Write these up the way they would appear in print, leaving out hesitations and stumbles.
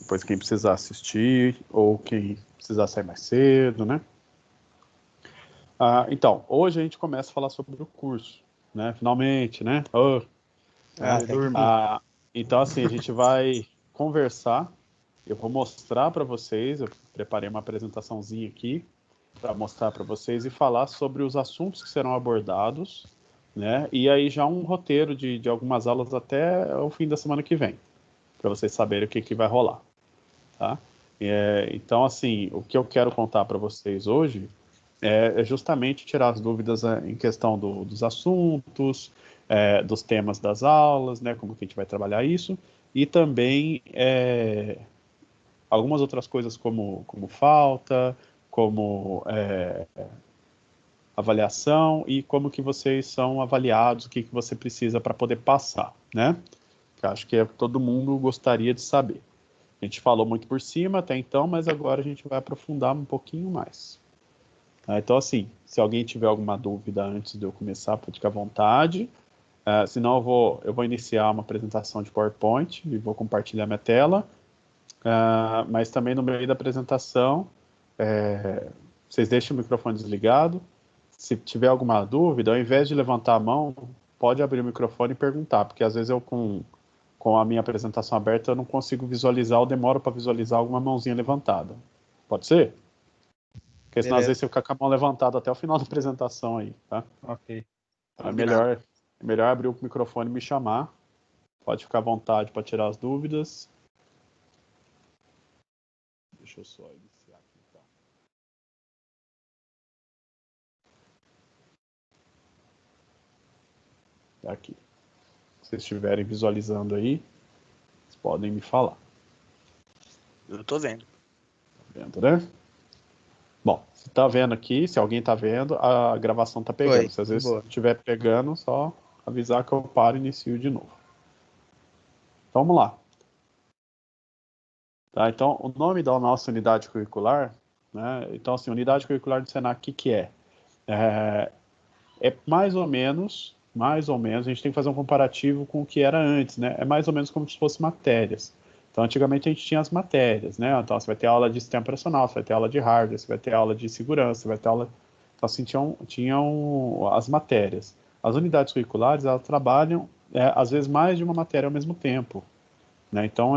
depois quem precisar assistir ou quem precisar sair mais cedo, né? Então, hoje a gente começa a falar sobre o curso, né? Finalmente, né? Então, assim, a gente vai conversar. Eu vou mostrar para vocês, eu preparei uma apresentaçãozinha aqui para mostrar para vocês e falar sobre os assuntos que serão abordados, né? E aí já um roteiro de algumas aulas até o fim da semana que vem, para vocês saberem o que vai rolar, tá? Então, assim, o que eu quero contar para vocês hoje é justamente tirar as dúvidas em questão dos assuntos, dos temas das aulas, né? Como que a gente vai trabalhar isso, e também algumas outras coisas como falta, como avaliação e como que vocês são avaliados, o que você precisa para poder passar, né? Que acho que todo mundo gostaria de saber. A gente falou muito por cima até então, mas agora a gente vai aprofundar um pouquinho mais. Então, assim, se alguém tiver alguma dúvida antes de eu começar, pode ficar à vontade. Senão eu vou iniciar uma apresentação de PowerPoint e vou compartilhar minha tela. Mas também no meio da apresentação, vocês deixem o microfone desligado. Se tiver alguma dúvida, ao invés de levantar a mão, pode abrir o microfone e perguntar, porque às vezes eu com a minha apresentação aberta eu não consigo visualizar ou demoro para visualizar alguma mãozinha levantada. Pode ser? Porque senão às vezes você fica com a mão levantada até o final da apresentação aí, tá? Ok. É melhor abrir o microfone e me chamar. Pode ficar à vontade para tirar as dúvidas. Deixa eu só iniciar aqui, tá? Tá aqui. Se vocês estiverem visualizando aí, vocês podem me falar. Eu tô vendo. Tá vendo, né? Bom, se tá vendo aqui, se alguém tá vendo, a gravação tá pegando. Oi, se às vezes boa. estiver pegando, só avisar que eu paro e inicio de novo. Então, vamos lá. Tá, então, o nome da nossa unidade curricular, né? Então, assim, unidade curricular do Senac, o que é? É mais ou menos, a gente tem que fazer um comparativo com o que era antes, né? É mais ou menos como se fossem matérias. Então, antigamente a gente tinha as matérias, né? Então, você vai ter aula de sistema operacional, você vai ter aula de hardware, você vai ter aula de segurança, você vai ter aula... Então, assim, tinham as matérias. As unidades curriculares, elas trabalham, às vezes, mais de uma matéria ao mesmo tempo, né? Então,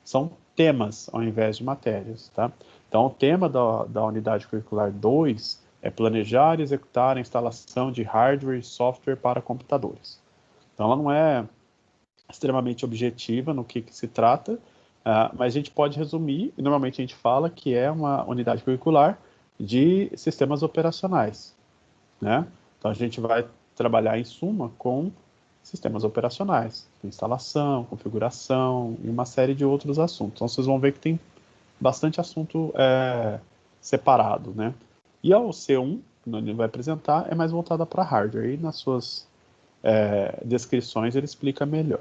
são temas ao invés de matérias, tá? Então, o tema da unidade curricular 2 é planejar e executar a instalação de hardware e software para computadores. Então, ela não é extremamente objetiva no que se trata, mas a gente pode resumir, e normalmente a gente fala que é uma unidade curricular de sistemas operacionais, né? Então, a gente vai trabalhar, em suma, com sistemas operacionais, instalação, configuração e uma série de outros assuntos. Então, vocês vão ver que tem bastante assunto separado, né? E ao C1, que ele vai apresentar, é mais voltada para hardware. E nas suas descrições ele explica melhor.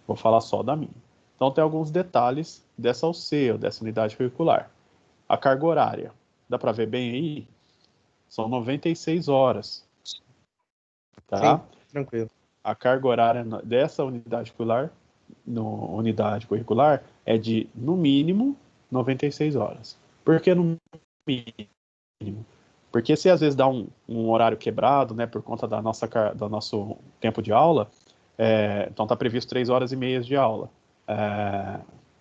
Vou falar só da minha. Então, tem alguns detalhes dessa UC, ou dessa unidade curricular. A carga horária. Dá para ver bem aí? São 96 horas. Tá? Sim, tranquilo. A carga horária dessa unidade curricular é de, no mínimo, 96 horas. Por que no mínimo? Porque se às vezes dá um horário quebrado, né, por conta do nosso tempo de aula, então está previsto 3 horas e meia de aula.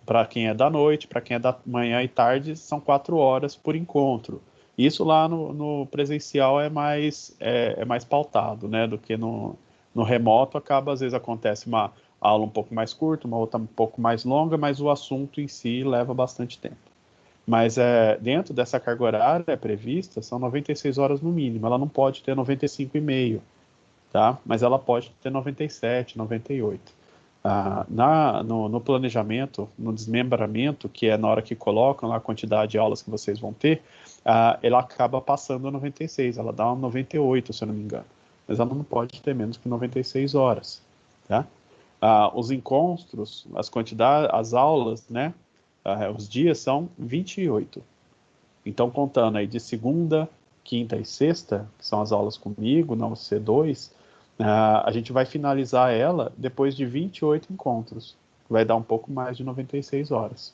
Para quem é da noite, para quem é da manhã e tarde, são 4 horas por encontro. Isso lá no presencial é mais pautado, né, do que no remoto. Às vezes acontece uma aula um pouco mais curta, uma outra um pouco mais longa, mas o assunto em si leva bastante tempo. Mas dentro dessa carga horária prevista, são 96 horas no mínimo. Ela não pode ter 95,5, tá? Mas ela pode ter 97, 98. No planejamento, no desmembramento, que é na hora que colocam lá a quantidade de aulas que vocês vão ter, ela acaba passando a 96, ela dá uma 98, se eu não me engano. Mas ela não pode ter menos que 96 horas, tá? Os encontros, as quantidades, as aulas, né? Os dias são 28. Então, contando aí de segunda, quinta e sexta, que são as aulas comigo, na UC2, a gente vai finalizar ela depois de 28 encontros vai dar um pouco mais de 96 horas.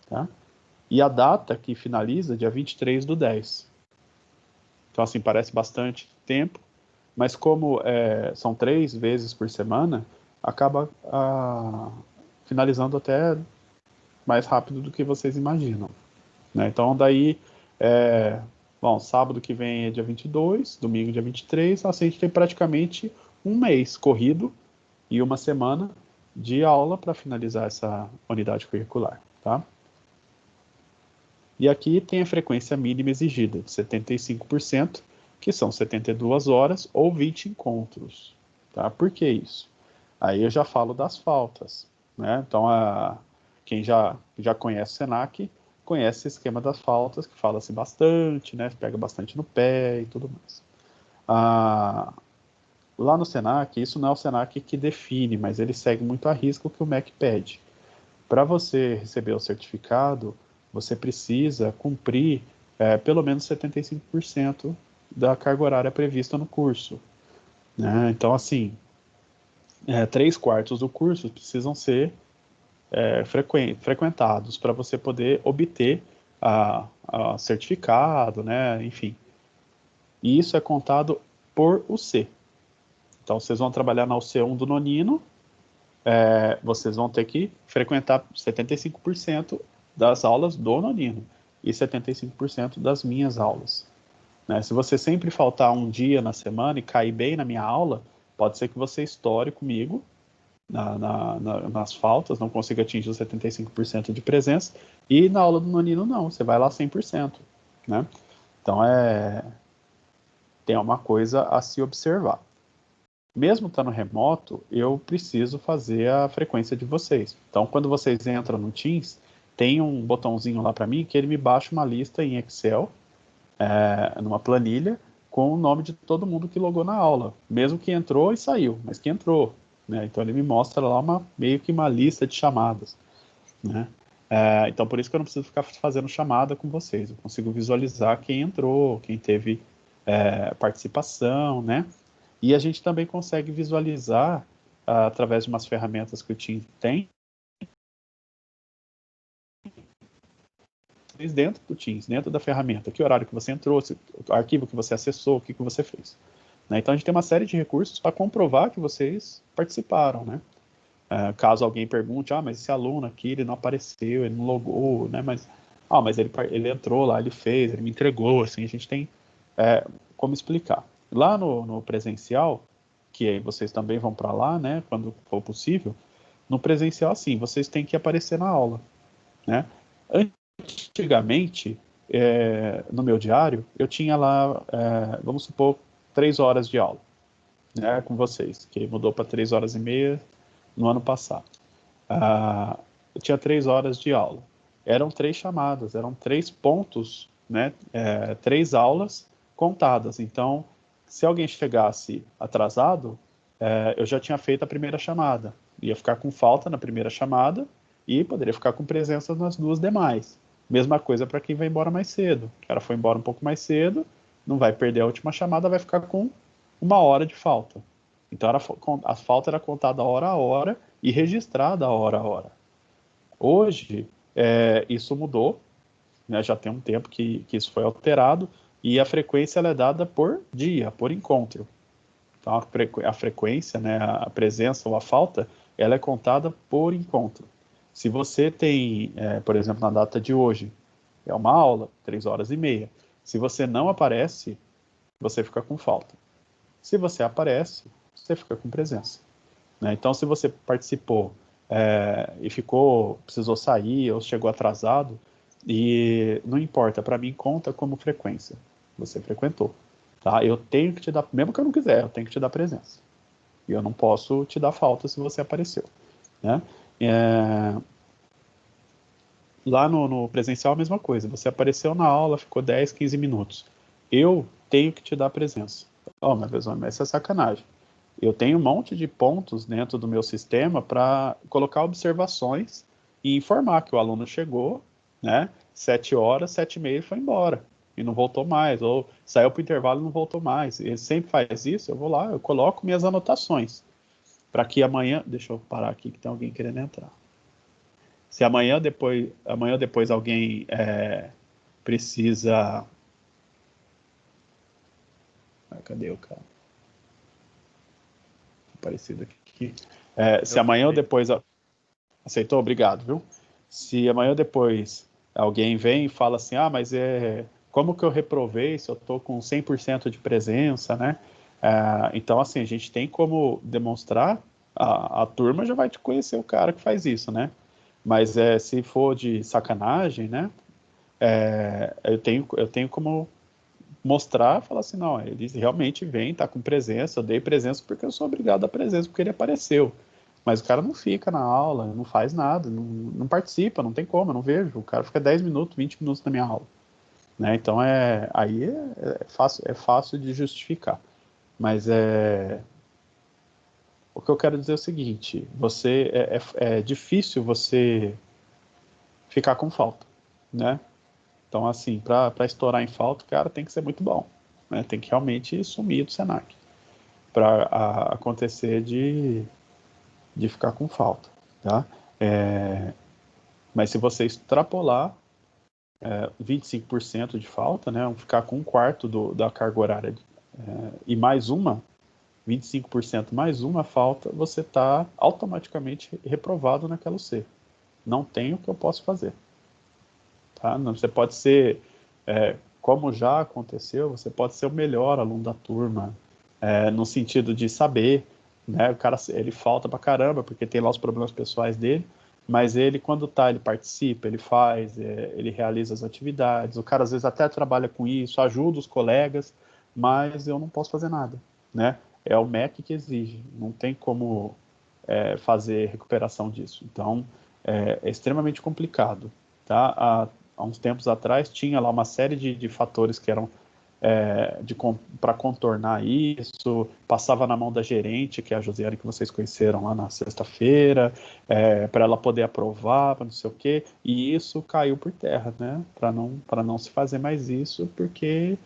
Tá? E a data que finaliza, dia 23/10. Então, assim, parece bastante tempo, mas como são 3 vezes por semana, acaba finalizando até mais rápido do que vocês imaginam. Né? Então, daí, sábado que vem é dia 22, domingo dia 23, assim, a gente tem praticamente um mês corrido e uma semana de aula para finalizar essa unidade curricular. Tá? E aqui tem a frequência mínima exigida, de 75%, que são 72 horas ou 20 encontros. Tá? Por que isso? Aí eu já falo das faltas. Né? Então, quem já conhece o Senac, conhece o esquema das faltas, que fala-se bastante, né? Pega bastante no pé e tudo mais. Lá no Senac, isso não é o Senac que define, mas ele segue muito a risca o que o MEC pede. Para você receber o certificado, você precisa cumprir pelo menos 75% da carga horária prevista no curso. Né? Então, assim, 3/4 do curso precisam ser frequentados para você poder obter a certificado, né? Enfim. E isso é contado por UC. Então, vocês vão trabalhar na UC1 do nonino, vocês vão ter que frequentar 75% das aulas do nonino e 75% das minhas aulas. Né? Se você sempre faltar um dia na semana e cair bem na minha aula, pode ser que você estoure comigo nas faltas, não consiga atingir os 75% de presença, e na aula do nonino não, você vai lá 100%. Né? Então, tem uma coisa a se observar. Mesmo estando remoto, eu preciso fazer a frequência de vocês. Então, quando vocês entram no Teams, tem um botãozinho lá para mim que ele me baixa uma lista em Excel, numa planilha, com o nome de todo mundo que logou na aula. Mesmo que entrou e saiu, mas que entrou. Né? Então, ele me mostra lá meio que uma lista de chamadas. Né? Então, por isso que eu não preciso ficar fazendo chamada com vocês. Eu consigo visualizar quem entrou, quem teve participação, né? E a gente também consegue visualizar, através de umas ferramentas que o Teams tem, dentro do Teams, dentro da ferramenta, que horário que você entrou, o arquivo que você acessou, o que você fez. Né? Então a gente tem uma série de recursos para comprovar que vocês participaram. Né? Caso alguém pergunte, mas esse aluno aqui, ele não apareceu, ele não logou, né? mas ele entrou lá, ele fez, ele me entregou, assim, a gente tem como explicar. Lá no presencial, que aí vocês também vão para lá, né, quando for possível, no presencial, assim, vocês têm que aparecer na aula, né? Antigamente, no meu diário, eu tinha lá, vamos supor, 3 horas de aula, né, com vocês, que mudou para 3 horas e meia no ano passado. Eu tinha 3 horas de aula. Eram 3 chamadas, eram 3 pontos, né, 3 aulas contadas. Então, se alguém chegasse atrasado, eu já tinha feito a primeira chamada. Ia ficar com falta na primeira chamada e poderia ficar com presença nas 2 demais. Mesma coisa para quem vai embora mais cedo. O cara foi embora um pouco mais cedo, não vai perder a última chamada, vai ficar com 1 hora de falta. Então, a falta era contada hora a hora e registrada hora a hora. Hoje, isso mudou, né? Já tem um tempo que isso foi alterado, e a frequência ela é dada por dia, por encontro. Então, a frequência, né, a presença ou a falta, ela é contada por encontro. Se você tem, por exemplo, na data de hoje, é uma aula, 3 horas e meia. Se você não aparece, você fica com falta. Se você aparece, você fica com presença. Né? Então, se você participou e precisou sair ou chegou atrasado, e não importa, para mim conta como frequência. Você frequentou. Tá? Eu tenho que te dar, mesmo que eu não quiser, eu tenho que te dar presença. E eu não posso te dar falta se você apareceu. Né? Lá no presencial, a mesma coisa. Você apareceu na aula, ficou 10, 15 minutos. Eu tenho que te dar presença. Mas isso é sacanagem. Eu tenho um monte de pontos dentro do meu sistema para colocar observações e informar que o aluno chegou, né? 7 horas, 7h30 foi embora e não voltou mais, ou saiu para o intervalo e não voltou mais. Ele sempre faz isso, eu vou lá, eu coloco minhas anotações. para que amanhã, deixa eu parar aqui que tem alguém querendo entrar. Se amanhã depois alguém precisa... cadê o cara? Parecido aqui. Se amanhã ou depois... Aceitou? Obrigado, viu? Se amanhã ou depois alguém vem e fala assim, mas como que eu reprovei se eu estou com 100% de presença, né? Então, assim, a gente tem como demonstrar, a turma já vai te conhecer o cara que faz isso, né? Mas se for de sacanagem, né? Eu tenho como mostrar, falar assim, não, ele realmente vem, tá com presença, eu dei presença porque eu sou obrigado a dar presença, porque ele apareceu. Mas o cara não fica na aula, não faz nada, não participa, não tem como, eu não vejo. O cara fica 10 minutos, 20 minutos na minha aula. Né? Então, aí é fácil de justificar. Mas o que eu quero dizer é o seguinte, é difícil você ficar com falta, né? Então, assim, para estourar em falta, o cara tem que ser muito bom, né? Tem que realmente sumir do Senac para acontecer de ficar com falta, tá? Mas se você extrapolar 25% de falta, né? Ficar com um quarto da carga horária e mais 25% mais uma falta, você está automaticamente reprovado naquela UC. Não tem o que eu posso fazer. Tá? Você pode ser, como já aconteceu, você pode ser o melhor aluno da turma, no sentido de saber, né? O cara, ele falta pra caramba, porque tem lá os problemas pessoais dele, mas ele, quando ele participa, ele faz, ele realiza as atividades, o cara às vezes até trabalha com isso, ajuda os colegas, mas eu não posso fazer nada, né? É o MEC que exige, não tem como fazer recuperação disso. Então, é extremamente complicado, tá? Há uns tempos atrás tinha lá uma série de fatores que eram para contornar isso, passava na mão da gerente, que é a Josiane, que vocês conheceram lá na sexta-feira, para ela poder aprovar, para não sei o quê, e isso caiu por terra, né? Para não se fazer mais isso, porque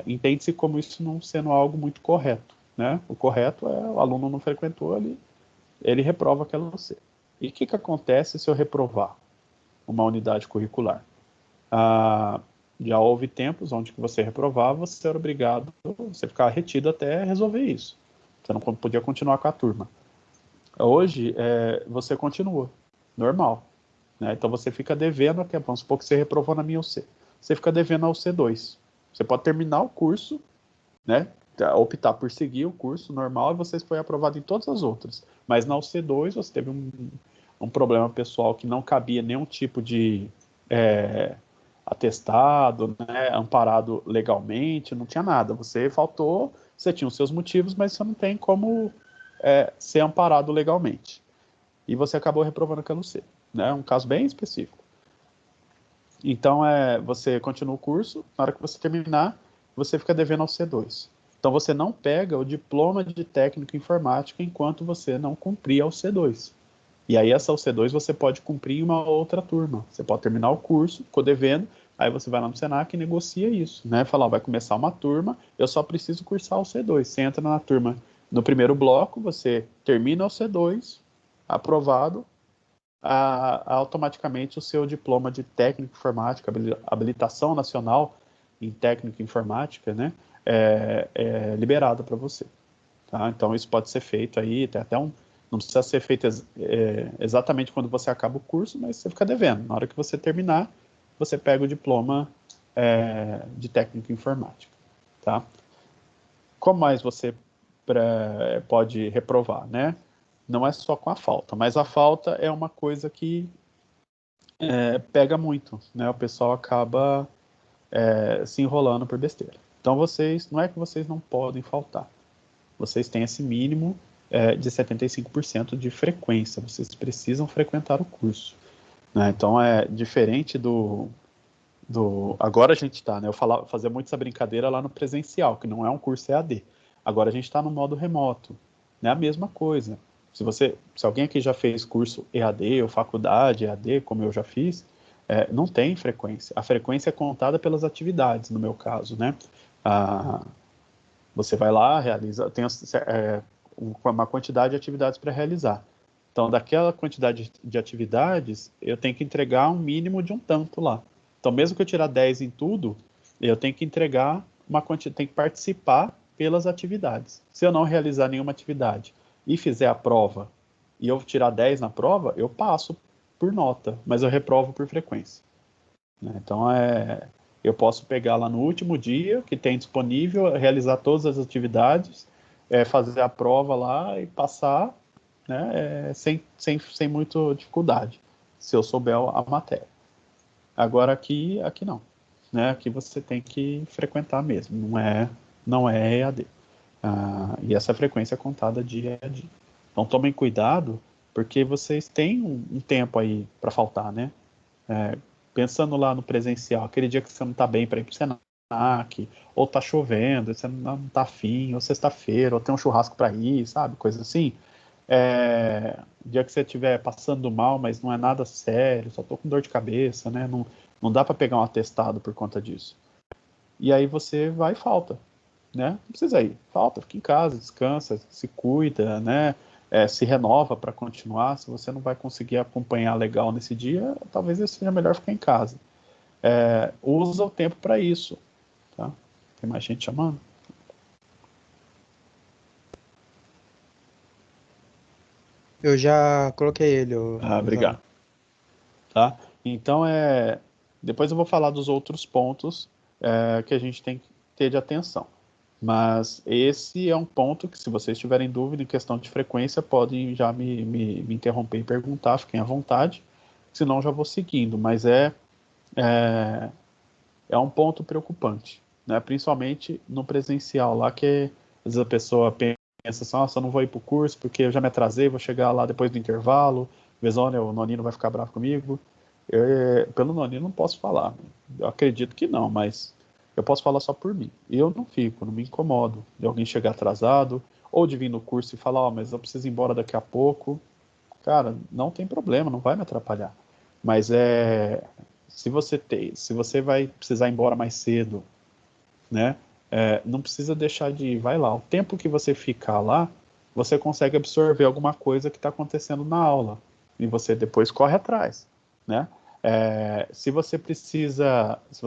entende-se como isso não sendo algo muito correto, né? O correto é o aluno não frequentou, ele reprova aquela UC. E o que acontece se eu reprovar uma unidade curricular? Já houve tempos onde que você reprovava, você era obrigado, você ficava retido até resolver isso. Você não podia continuar com a turma. Hoje, você continua, normal. Né? Então, você fica devendo, vamos supor que você reprovou na minha UC. Você fica devendo a UC2. Você pode terminar o curso, né? Optar por seguir o curso normal e você foi aprovado em todas as outras. Mas na UC2, você teve um problema pessoal que não cabia nenhum tipo de atestado, né, amparado legalmente, não tinha nada. Você faltou, você tinha os seus motivos, mas você não tem como ser amparado legalmente. E você acabou reprovando aquela UC. Né, um caso bem específico. Então, você continua o curso, na hora que você terminar, você fica devendo ao C2. Então, você não pega o diploma de técnico em informática enquanto você não cumprir ao C2. E aí, essa C2 você pode cumprir em uma outra turma. Você pode terminar o curso, ficou devendo, aí você vai lá no Senac e negocia isso, né? Fala, vai começar uma turma, eu só preciso cursar o C2. Você entra na turma no primeiro bloco, você termina o C2, aprovado, automaticamente o seu diploma de técnico informática, habilitação nacional em técnico informática, né, é liberado para você. Tá? Então, isso pode ser feito aí, tem até não precisa ser feito exatamente quando você acaba o curso, mas você fica devendo. Na hora que você terminar, você pega o diploma de técnico informática. Tá? Como mais você pode reprovar, né? Não é só com a falta, mas a falta é uma coisa que pega muito, né? O pessoal acaba se enrolando por besteira. Então, não é que vocês não podem faltar. Vocês têm esse mínimo de 75% de frequência. Vocês precisam frequentar o curso. Né? Então, é diferente agora a gente está, né? Eu fazia muito essa brincadeira lá no presencial, que não é um curso EAD. Agora a gente está no modo remoto. É a mesma coisa. Se alguém aqui já fez curso EAD ou faculdade EAD, como eu já fiz, não tem frequência. A frequência é contada pelas atividades, no meu caso, né? Você vai lá, realiza, tem uma quantidade de atividades para realizar. Então, daquela quantidade de atividades, eu tenho que entregar um mínimo de um tanto lá. Então, mesmo que eu tirar 10 em tudo, eu tenho que entregar uma quantidade, tenho que participar pelas atividades. Se eu não realizar nenhuma atividade e fizer a prova, e eu tirar 10 na prova, eu passo por nota, mas eu reprovo por frequência. Então, eu posso pegar lá no último dia, que tem disponível, realizar todas as atividades, fazer a prova lá e passar, né, sem muita dificuldade, se eu souber a matéria. Agora aqui não, né? Aqui você tem que frequentar mesmo, não é EAD. E essa frequência é contada dia a dia. Então tomem cuidado, porque vocês têm um tempo aí para faltar, né? Pensando lá no presencial, aquele dia que você não está bem para ir para o Senac, ou está chovendo, você não está afim, ou sexta-feira, ou tem um churrasco para ir, sabe? Coisa assim. Dia que você estiver passando mal, mas não é nada sério, só estou com dor de cabeça, né? Não dá para pegar um atestado por conta disso. E aí você vai e falta, né? Não precisa ir, falta, fica em casa, descansa, se cuida, né? Se renova para continuar. Se você não vai conseguir acompanhar legal nesse dia, talvez seja melhor ficar em casa. Usa o tempo para isso, tá? Tem mais gente chamando? Eu já coloquei ele, Obrigado. Tá? Então, depois eu vou falar dos outros pontos que a gente tem que ter de atenção. Mas esse é um ponto que, se vocês tiverem dúvida em questão de frequência, podem já me interromper e perguntar, fiquem à vontade, senão já vou seguindo. Mas é um ponto preocupante, né? Principalmente no presencial, lá que às vezes a pessoa pensa assim, nossa, eu não vou ir para o curso porque eu já me atrasei, vou chegar lá depois do intervalo, olha, o Nonino vai ficar bravo comigo. Pelo Nonino não posso falar, eu acredito que não, mas eu posso falar só por mim. Eu não fico, não me incomodo de alguém chegar atrasado, ou de vir no curso e falar, mas eu preciso ir embora daqui a pouco. Cara, não tem problema, não vai me atrapalhar. Mas se você vai precisar ir embora mais cedo, né? Não precisa deixar de ir, vai lá. O tempo que você ficar lá, você consegue absorver alguma coisa que está acontecendo na aula e você depois corre atrás, né? Se você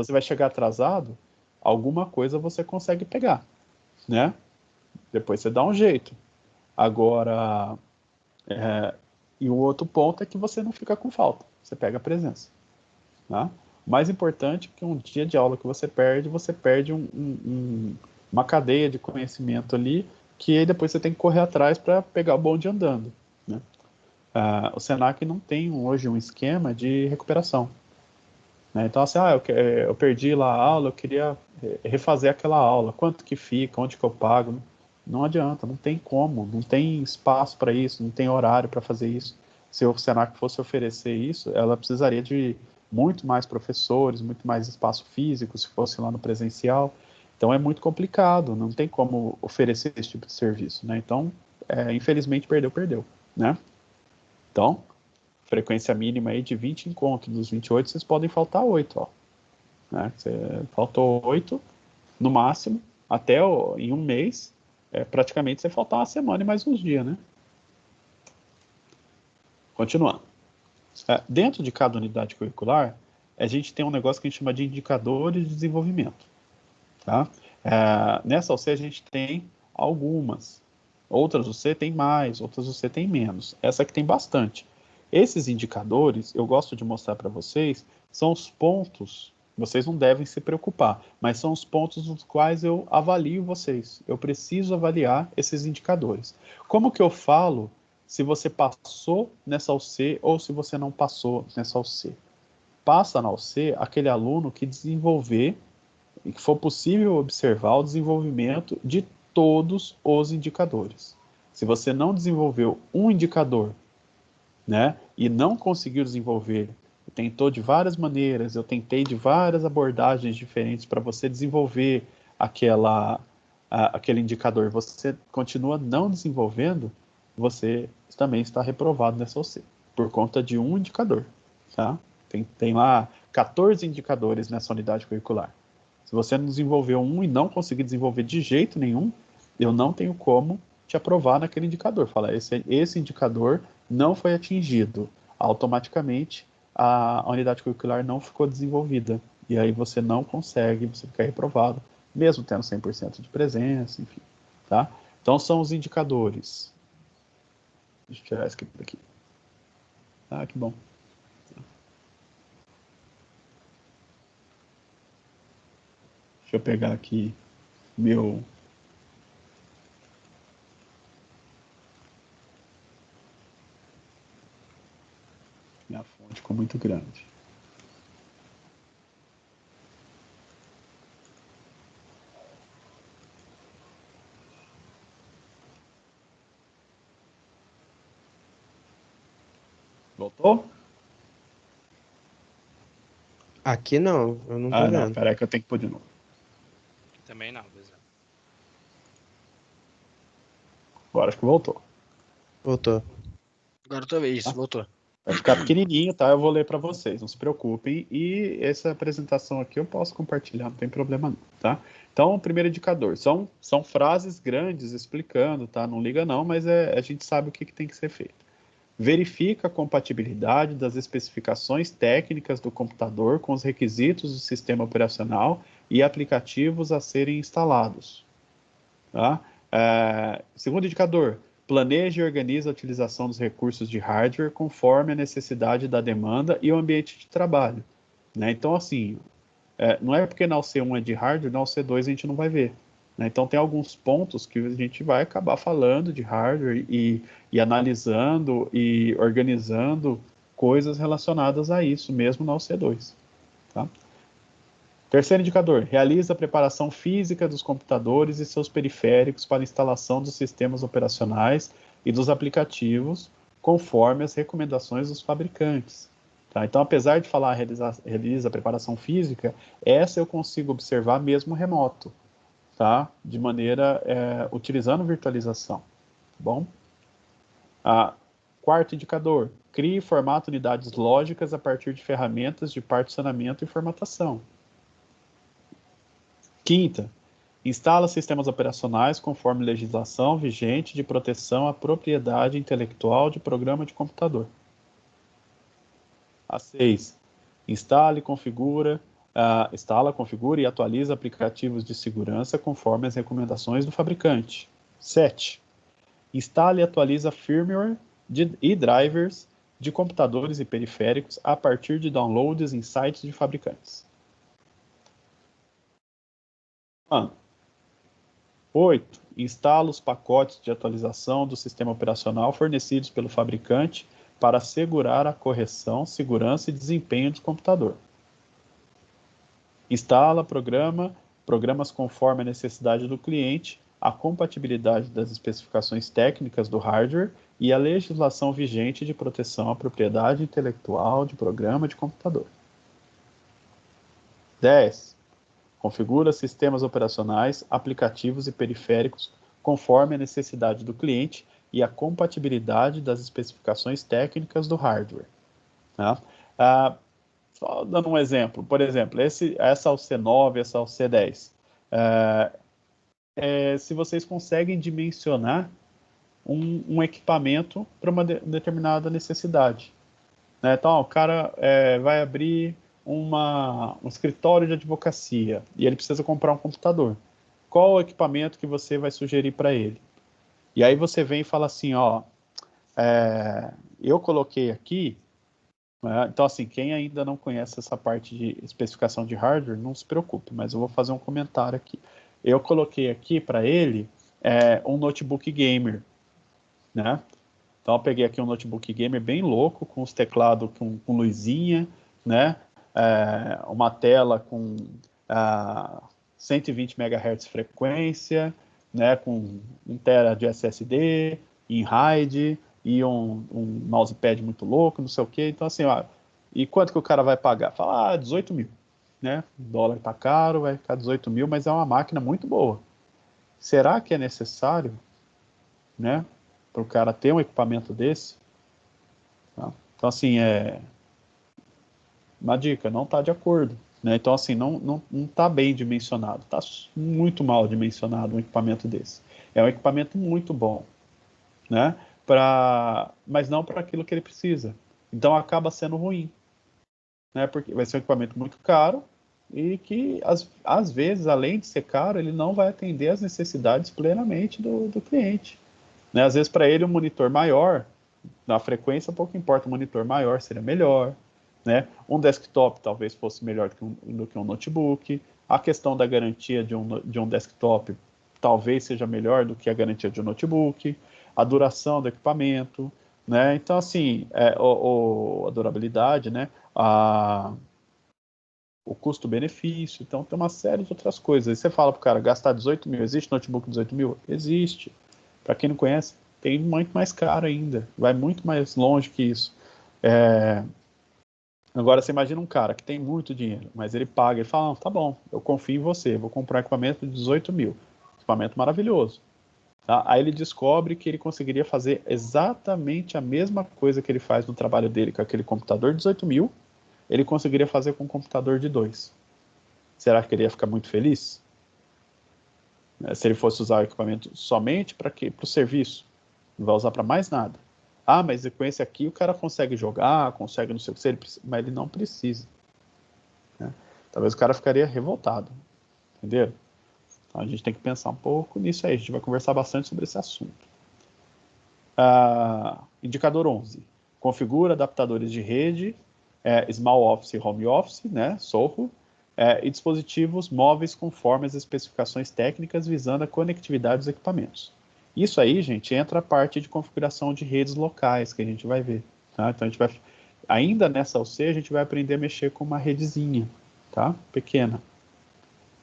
vai chegar atrasado, alguma coisa você consegue pegar, né? Depois você dá um jeito. Agora, e o outro ponto é que você não fica com falta, você pega a presença. Tá? O mais importante é que um dia de aula que você perde uma cadeia de conhecimento ali, que aí depois você tem que correr atrás para pegar o bonde andando. Né? O Senac não tem hoje um esquema de recuperação. Né? Então, assim, eu perdi lá a aula, eu queria refazer aquela aula, quanto que fica, onde que eu pago? Não adianta, não tem como, não tem espaço para isso, não tem horário para fazer isso. Se o Senac fosse oferecer isso, ela precisaria de muito mais professores, muito mais espaço físico, se fosse lá no presencial. Então é muito complicado, não tem como oferecer esse tipo de serviço, né? Então, infelizmente, perdeu, né? Então, frequência mínima aí de 20 encontros, dos 28 vocês podem faltar 8, ó. Né? Faltou 8, no máximo, até em um mês, praticamente você faltar uma semana e mais uns dias, né? Continuando. Dentro de cada unidade curricular, a gente tem um negócio que a gente chama de indicadores de desenvolvimento. Tá? Nessa UC a gente tem algumas. Outras UC tem mais, outras UC tem menos. Essa aqui tem bastante. Esses indicadores, eu gosto de mostrar para vocês, são os pontos, vocês não devem se preocupar, mas são os pontos nos quais eu avalio vocês. Eu preciso avaliar esses indicadores. Como que eu falo se você passou nessa UC ou se você não passou nessa UC? Passa na UC aquele aluno que desenvolver e que for possível observar o desenvolvimento de todos os indicadores. Se você não desenvolveu um indicador, né, e não conseguiu desenvolver, tentou de várias maneiras, eu tentei de várias abordagens diferentes para você desenvolver aquele indicador, você continua não desenvolvendo, você também está reprovado nessa OC, por conta de um indicador. Tá? Tem lá 14 indicadores nessa unidade curricular. Se você não desenvolveu um e não conseguir desenvolver de jeito nenhum, eu não tenho como te aprovar naquele indicador. Fala, esse indicador não foi atingido. Automaticamente, a unidade curricular não ficou desenvolvida. E aí você não consegue, você fica reprovado, mesmo tendo 100% de presença, enfim. Tá? Então, são os indicadores. Deixa eu tirar esse aqui. Ah, que bom. Deixa eu pegar aqui minha fonte ficou muito grande. Voltou? Aqui não, eu não tô Ah, não, vendo. peraí que eu tenho que pôr de novo. Também não, beleza. Agora acho que voltou. Voltou. Agora eu tô vendo isso, Tá? voltou. Vai ficar pequenininho, tá? Eu vou ler para vocês, não se preocupem. E essa apresentação aqui eu posso compartilhar, não tem problema não, tá? Então, o primeiro indicador, são frases grandes explicando, tá? Não liga não, mas a gente sabe o que tem que ser feito. Verifica a compatibilidade das especificações técnicas do computador com os requisitos do sistema operacional e aplicativos a serem instalados. Tá? Segundo indicador, planeja e organiza a utilização dos recursos de hardware conforme a necessidade da demanda e o ambiente de trabalho. Né? Então, assim, não é porque na UC1 é de hardware, na UC2 a gente não vai ver. Né? Então, tem alguns pontos que a gente vai acabar falando de hardware e analisando e organizando coisas relacionadas a isso, mesmo na UC2. Tá? Terceiro indicador, realiza a preparação física dos computadores e seus periféricos para instalação dos sistemas operacionais e dos aplicativos, conforme as recomendações dos fabricantes. Tá? Então, apesar de falar realiza a preparação física, essa eu consigo observar mesmo remoto, tá? De maneira, utilizando virtualização. Tá bom? Quarto indicador, crie e formata unidades lógicas a partir de ferramentas de particionamento e formatação. Quinta, instala sistemas operacionais conforme legislação vigente de proteção à propriedade intelectual de programa de computador. A 6. Instala, configura e atualiza aplicativos de segurança conforme as recomendações do fabricante. 7. Instala e atualiza firmware e drivers de computadores e periféricos a partir de downloads em sites de fabricantes. 8. Instala os pacotes de atualização do sistema operacional fornecidos pelo fabricante para assegurar a correção, segurança e desempenho do computador. Instala programas conforme a necessidade do cliente, a compatibilidade das especificações técnicas do hardware e a legislação vigente de proteção à propriedade intelectual de programa de computador. 10. Configura sistemas operacionais, aplicativos e periféricos conforme a necessidade do cliente e a compatibilidade das especificações técnicas do hardware. Tá? Só dando um exemplo, por exemplo, essa UC9, essa UC10, se vocês conseguem dimensionar um equipamento para uma determinada necessidade. Né? Então, o cara vai abrir um escritório de advocacia e ele precisa comprar um computador. Qual o equipamento que você vai sugerir para ele? E aí você vem e fala assim, ó, eu coloquei aqui, né? Então assim, quem ainda não conhece essa parte de especificação de hardware, não se preocupe, mas eu vou fazer um comentário aqui. Eu coloquei aqui para ele um notebook gamer, né? Então eu peguei aqui um notebook gamer bem louco, com os teclados com luzinha, né? Uma tela com 120 MHz frequência, né? Com 1 TB de SSD, em RAID, e um mousepad muito louco, não sei o quê. Então assim, ó, e quanto que o cara vai pagar? Fala, 18 mil, né? O dólar tá caro, vai ficar 18 mil, mas é uma máquina muito boa. Será que é necessário, né? Para o cara ter um equipamento desse? Tá? Então, assim, uma dica, não está de acordo. Né? Então, assim, não está bem dimensionado, está muito mal dimensionado um equipamento desse. É um equipamento muito bom, né? Mas não para aquilo que ele precisa. Então acaba sendo ruim, né? Porque vai ser um equipamento muito caro e que, às vezes, além de ser caro, ele não vai atender às necessidades plenamente do cliente, né? Às vezes, para ele, um monitor maior, na frequência, pouco importa, um monitor maior seria melhor, né? Um desktop talvez fosse melhor do que um notebook. A questão da garantia de um desktop talvez seja melhor do que a garantia de um notebook. A duração do equipamento, né? Então, assim, a durabilidade, né? O custo-benefício. Então, tem uma série de outras coisas. Aí você fala para o cara, gastar 18 mil. Existe notebook 18 mil? Existe. Para quem não conhece, tem muito mais caro ainda. Vai muito mais longe que isso. Agora, você imagina um cara que tem muito dinheiro, mas ele paga, ele fala, tá bom, eu confio em você, vou comprar um equipamento de 18 mil. Equipamento maravilhoso. Tá? Aí ele descobre que ele conseguiria fazer exatamente a mesma coisa que ele faz no trabalho dele com aquele computador de 18 mil, ele conseguiria fazer com um computador de 2. Será que ele ia ficar muito feliz? Se ele fosse usar o equipamento somente para o serviço, não vai usar para mais nada. Ah, mas com esse aqui o cara consegue jogar, consegue não sei o que, mas ele não precisa. Né? Talvez o cara ficaria revoltado, entendeu? Então a gente tem que pensar um pouco nisso aí, a gente vai conversar bastante sobre esse assunto. Indicador 11. Configura adaptadores de rede, Small Office e Home Office, né, SOHO, e dispositivos móveis conforme as especificações técnicas visando a conectividade dos equipamentos. Isso aí, gente, entra a parte de configuração de redes locais que a gente vai ver. Tá? Então, a gente vai, ainda nessa UC, a gente vai aprender a mexer com uma redezinha, tá? Pequena.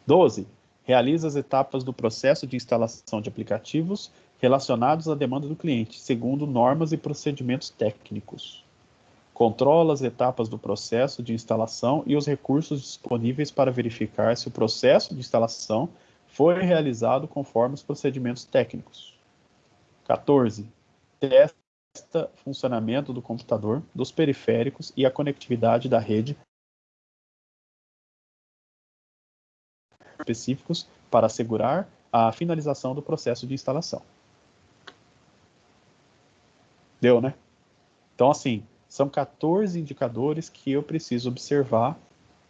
12. Realiza as etapas do processo de instalação de aplicativos relacionados à demanda do cliente, segundo normas e procedimentos técnicos. Controla as etapas do processo de instalação e os recursos disponíveis para verificar se o processo de instalação foi realizado conforme os procedimentos técnicos. 14. Testa o funcionamento do computador, dos periféricos e a conectividade da rede específicos para assegurar a finalização do processo de instalação. Deu, né? Então, assim, são 14 indicadores que eu preciso observar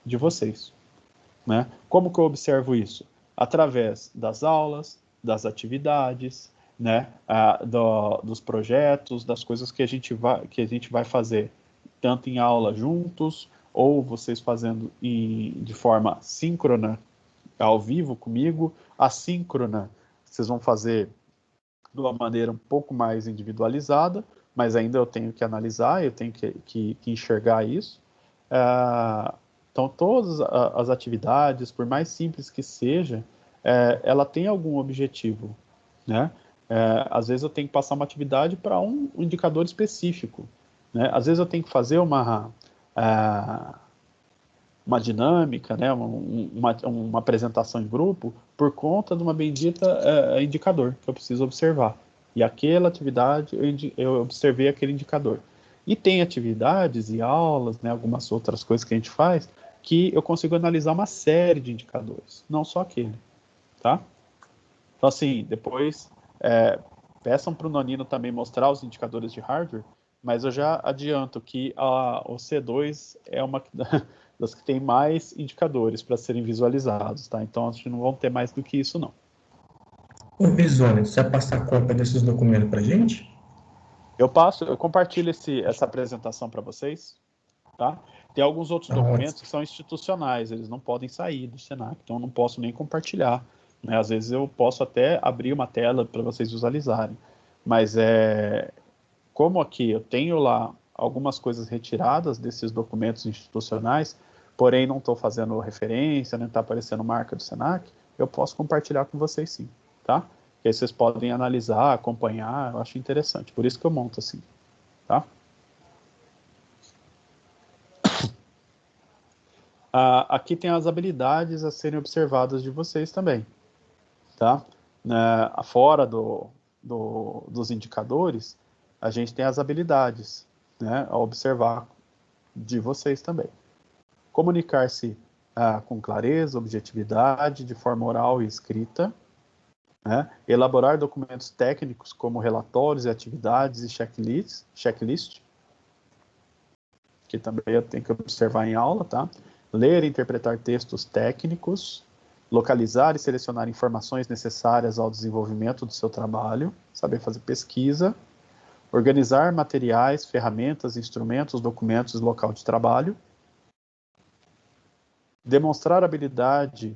de vocês. Né? Como que eu observo isso? Através das aulas, das atividades, né? Dos projetos, das coisas que a gente vai fazer, tanto em aula juntos, ou vocês fazendo de forma síncrona, ao vivo comigo, assíncrona, vocês vão fazer de uma maneira um pouco mais individualizada, mas ainda eu tenho que analisar, eu tenho que enxergar isso. Então, todas as atividades, por mais simples que seja, ela tem algum objetivo, né? Às vezes eu tenho que passar uma atividade para um indicador específico, né? Às vezes eu tenho que fazer uma dinâmica, né? Uma apresentação em grupo por conta de uma bendita indicador que eu preciso observar. E aquela atividade eu observei aquele indicador. E tem atividades e aulas, né, algumas outras coisas que a gente faz, que eu consigo analisar uma série de indicadores, não só aquele, tá? Então, assim, depois peçam para o Nonino também mostrar os indicadores de hardware, mas eu já adianto que o C2 é uma das que tem mais indicadores para serem visualizados, tá? Então, a gente não vão ter mais do que isso, não. Ô, Bisone, você vai passar cópia desses documentos para a gente? Eu compartilho essa apresentação para vocês, tá? Tem alguns outros documentos que são institucionais, eles não podem sair do Senac, então eu não posso nem compartilhar, né? Às vezes eu posso até abrir uma tela para vocês visualizarem, mas como aqui eu tenho lá algumas coisas retiradas desses documentos institucionais, porém não estou fazendo referência, nem está aparecendo marca do Senac, eu posso compartilhar com vocês sim, tá? Que aí vocês podem analisar, acompanhar, eu acho interessante, por isso que eu monto assim, tá? Aqui tem as habilidades a serem observadas de vocês também, tá? Fora dos indicadores, a gente tem as habilidades, né, a observar de vocês também. Comunicar-se com clareza, objetividade, de forma oral e escrita. né? Elaborar documentos técnicos como relatórios e atividades e checklist, que também eu tenho que observar em aula, tá? Ler e interpretar textos técnicos, localizar e selecionar informações necessárias ao desenvolvimento do seu trabalho, saber fazer pesquisa, organizar materiais, ferramentas, instrumentos, documentos e local de trabalho, demonstrar habilidade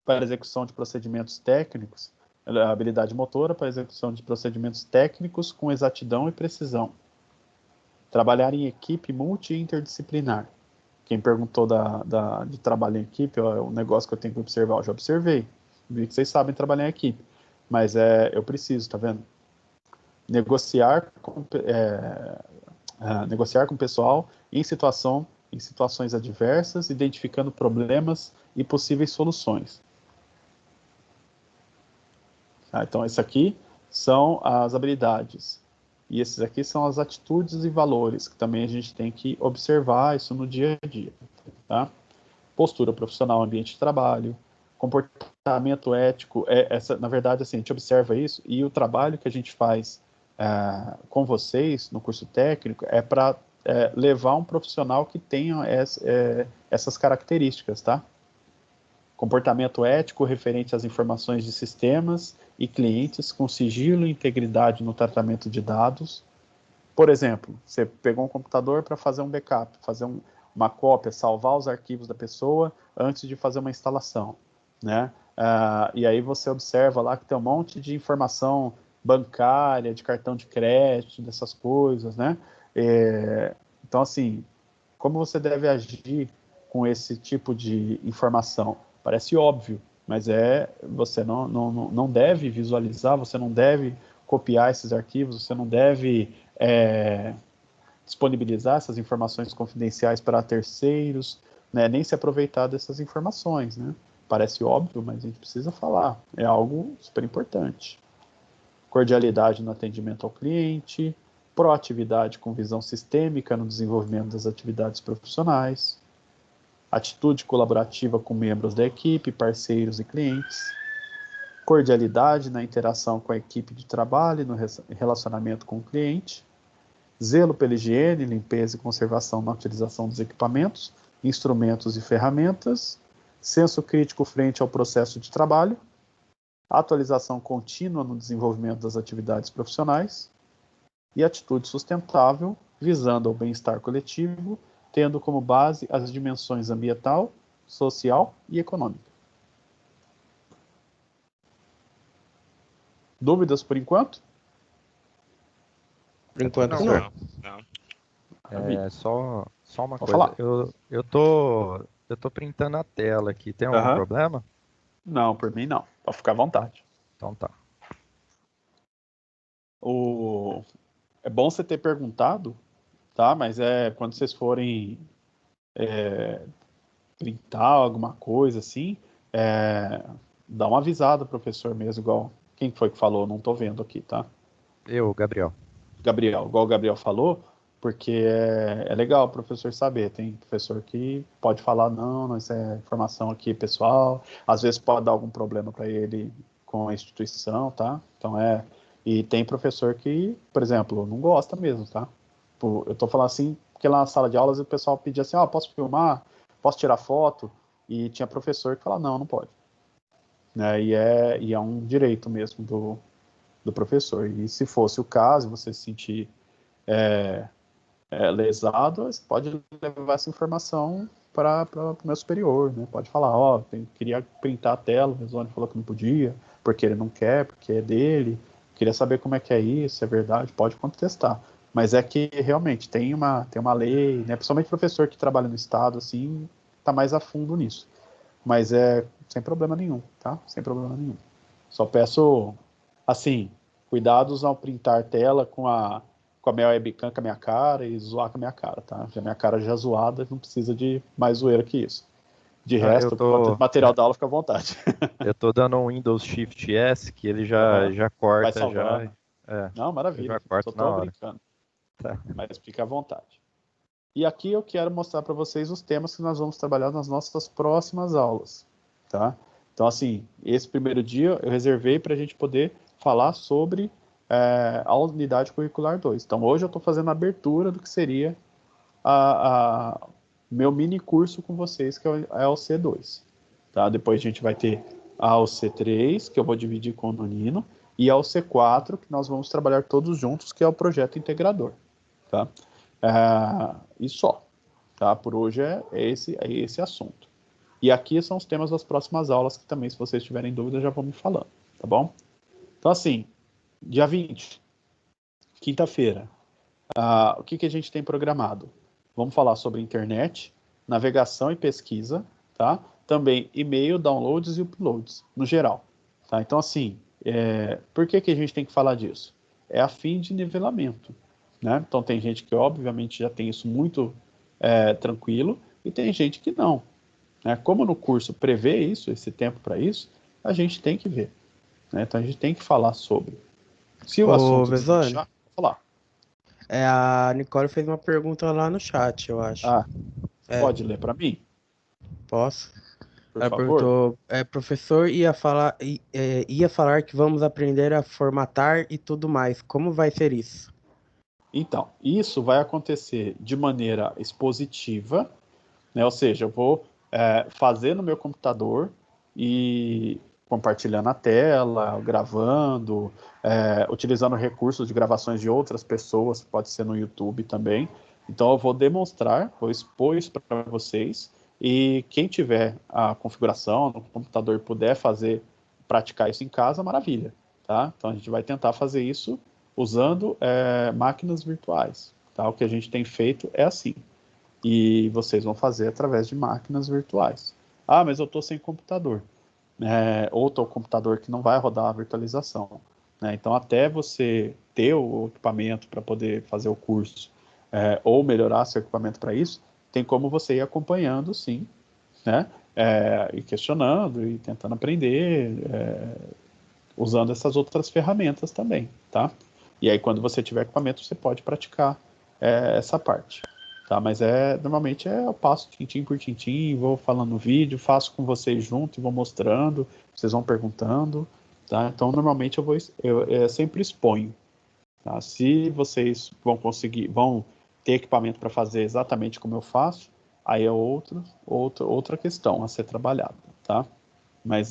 para execução de procedimentos técnicos, habilidade motora para execução de procedimentos técnicos com exatidão e precisão. Trabalhar em equipe multi e interdisciplinar. Quem perguntou de trabalho em equipe, é um negócio que eu tenho que observar, eu já observei. Vi que vocês sabem trabalhar em equipe, mas eu preciso, tá vendo? Negociar com o pessoal em situações adversas, identificando problemas e possíveis soluções. Tá? Então, isso aqui são as habilidades. E esses aqui são as atitudes e valores, que também a gente tem que observar isso no dia a dia. Tá? Postura profissional, ambiente de trabalho, comportamento ético, na verdade, assim, a gente observa isso, e o trabalho que a gente faz com vocês no curso técnico é para levar um profissional que tenha essas características, tá? Comportamento ético referente às informações de sistemas e clientes com sigilo e integridade no tratamento de dados. Por exemplo, você pegou um computador para fazer um backup, fazer uma cópia, salvar os arquivos da pessoa antes de fazer uma instalação, né? E aí você observa lá que tem um monte de informação bancária, de cartão de crédito, dessas coisas, né? Então, assim, como você deve agir com esse tipo de informação? Parece óbvio, mas você não deve visualizar, você não deve copiar esses arquivos, você não deve disponibilizar essas informações confidenciais para terceiros, né, nem se aproveitar dessas informações, né? Parece óbvio, mas a gente precisa falar, é algo super importante. Cordialidade no atendimento ao cliente, proatividade com visão sistêmica no desenvolvimento das atividades profissionais, atitude colaborativa com membros da equipe, parceiros e clientes, cordialidade na interação com a equipe de trabalho e no relacionamento com o cliente, zelo pela higiene, limpeza e conservação na utilização dos equipamentos, instrumentos e ferramentas, senso crítico frente ao processo de trabalho, atualização contínua no desenvolvimento das atividades profissionais e atitude sustentável, visando ao bem-estar coletivo, tendo como base as dimensões ambiental, social e econômica. Dúvidas por enquanto? Por enquanto, Não, não. não. Só uma Pode coisa. falar. Eu tô printando a tela aqui. Tem algum problema? Não, por mim não. Pode ficar à vontade. Então tá. É bom você ter perguntado, tá? Mas quando vocês forem printar alguma coisa assim, dá uma avisada pro professor mesmo, igual quem foi que falou, não tô vendo aqui, tá? Gabriel. Gabriel, igual o Gabriel falou, porque é legal o professor saber. Tem professor que pode falar, não, isso é informação aqui pessoal, às vezes pode dar algum problema para ele com a instituição, tá? Então e tem professor que, por exemplo, não gosta mesmo, tá? Eu tô falando assim, porque lá na sala de aulas o pessoal pedia assim, posso filmar, posso tirar foto, e tinha professor que fala, não pode. Né? E é um direito mesmo do professor. E se fosse o caso, você se sentir lesado, você pode levar essa informação para o meu superior, né? Pode falar, queria printar a tela, o Rezone falou que não podia, porque ele não quer, porque é dele, queria saber como é que é isso, é verdade, pode contestar. Mas é que realmente tem uma lei, né? Principalmente professor que trabalha no estado, assim, está mais a fundo nisso. Mas sem problema nenhum, tá? Sem problema nenhum. Só peço, assim, cuidados ao printar tela com a minha webcam com a minha cara e zoar com a minha cara, tá? Já minha cara já zoada, não precisa de mais zoeira que isso. De resto, quanto material da aula, fica à vontade. Eu tô dando um Windows Shift S que ele já Vai corta salvando. Não, eu maravilha. já corto Só na tô hora. brincando. Tá. Mas fica à vontade. E aqui eu quero mostrar para vocês os temas que nós vamos trabalhar nas nossas próximas aulas, tá? Então, assim, esse primeiro dia eu reservei para a gente poder falar sobre a unidade curricular 2. Então, hoje eu estou fazendo a abertura do que seria meu mini curso com vocês, que é o C2. Tá? Depois a gente vai ter o C3, que eu vou dividir com o Nonino, e ao C4, que nós vamos trabalhar todos juntos, que é o projeto integrador. Tá? E só. Tá? Por hoje é esse assunto. E aqui são os temas das próximas aulas, que também, se vocês tiverem dúvidas, já vão me falando. Tá bom? Então, assim, dia 20, quinta-feira, o que a gente tem programado? Vamos falar sobre internet, navegação e pesquisa, tá? Também e-mail, downloads e uploads, no geral. Tá? Então, assim, por que a gente tem que falar disso? É a fim de nivelamento. Né? Então, tem gente que, obviamente, já tem isso muito tranquilo, e tem gente que não. Né? Como no curso prevê isso, esse tempo para isso, a gente tem que ver. Né? Então, a gente tem que falar sobre. Se o assunto Besone, deslanchar, vou falar. a Nicole fez uma pergunta lá no chat, eu acho. Pode ler para mim? Posso? Por Ela favor? perguntou, professor ia falar que vamos aprender a formatar e tudo mais. Como vai ser isso? Então, isso vai acontecer de maneira expositiva, né? Ou seja, eu vou fazer no meu computador e compartilhando a tela, gravando, utilizando recursos de gravações de outras pessoas, pode ser no YouTube também. Então, eu vou demonstrar, vou expor isso para vocês, e quem tiver a configuração no computador e puder praticar isso em casa, maravilha. Tá? Então, a gente vai tentar fazer isso usando máquinas virtuais. Tá? O que a gente tem feito é assim. E vocês vão fazer através de máquinas virtuais. Mas eu estou sem computador. Ou estou com computador que não vai rodar a virtualização. Né? Então, até você ter o equipamento para poder fazer o curso, ou melhorar seu equipamento para isso, tem como você ir acompanhando, sim, né? E questionando, e tentando aprender, usando essas outras ferramentas também, tá? E aí, quando você tiver equipamento, você pode praticar essa parte. Tá? Mas normalmente eu passo tintim por tintim, vou falando no vídeo, faço com vocês junto e vou mostrando, vocês vão perguntando, tá? Então, normalmente eu sempre exponho, tá? Se vocês vão ter equipamento para fazer exatamente como eu faço, aí é outra questão a ser trabalhada, tá? Mas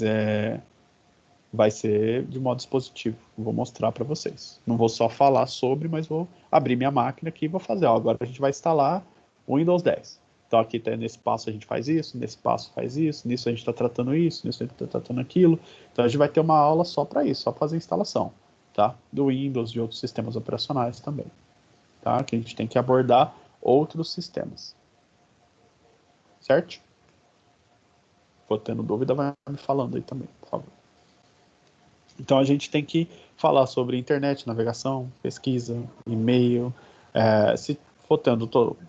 vai ser de modo expositivo, vou mostrar para vocês. Não vou só falar sobre, mas vou abrir minha máquina aqui e vou fazer. Agora a gente vai instalar o Windows 10. Então aqui nesse passo a gente faz isso, nesse passo faz isso, nisso a gente está tratando isso, nisso a gente está tratando aquilo. Então a gente vai ter uma aula só para isso, só para fazer a instalação, tá? Do Windows, de outros sistemas operacionais também, tá? Que a gente tem que abordar outros sistemas. Certo? For tendo dúvida, vai me falando aí também, por favor. Então a gente tem que falar sobre internet, navegação, pesquisa, e-mail. Se for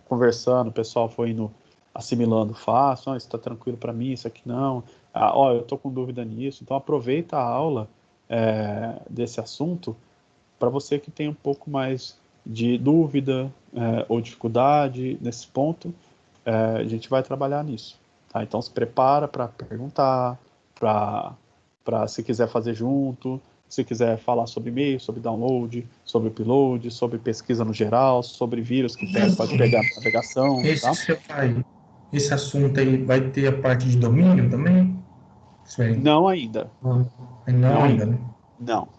conversando, o pessoal for indo assimilando fácil, isso está tranquilo para mim, isso aqui não. Eu estou com dúvida nisso. Então aproveita a aula desse assunto para você que tem um pouco mais de dúvida ou dificuldade nesse ponto. A gente vai trabalhar nisso. Tá? Então se prepara para perguntar, para se quiser fazer junto, se quiser falar sobre e-mail, sobre download, sobre upload, sobre pesquisa no geral, sobre vírus que pode pegar na navegação. Esse assunto aí vai ter a parte de domínio também? Não ainda. Não ainda, né?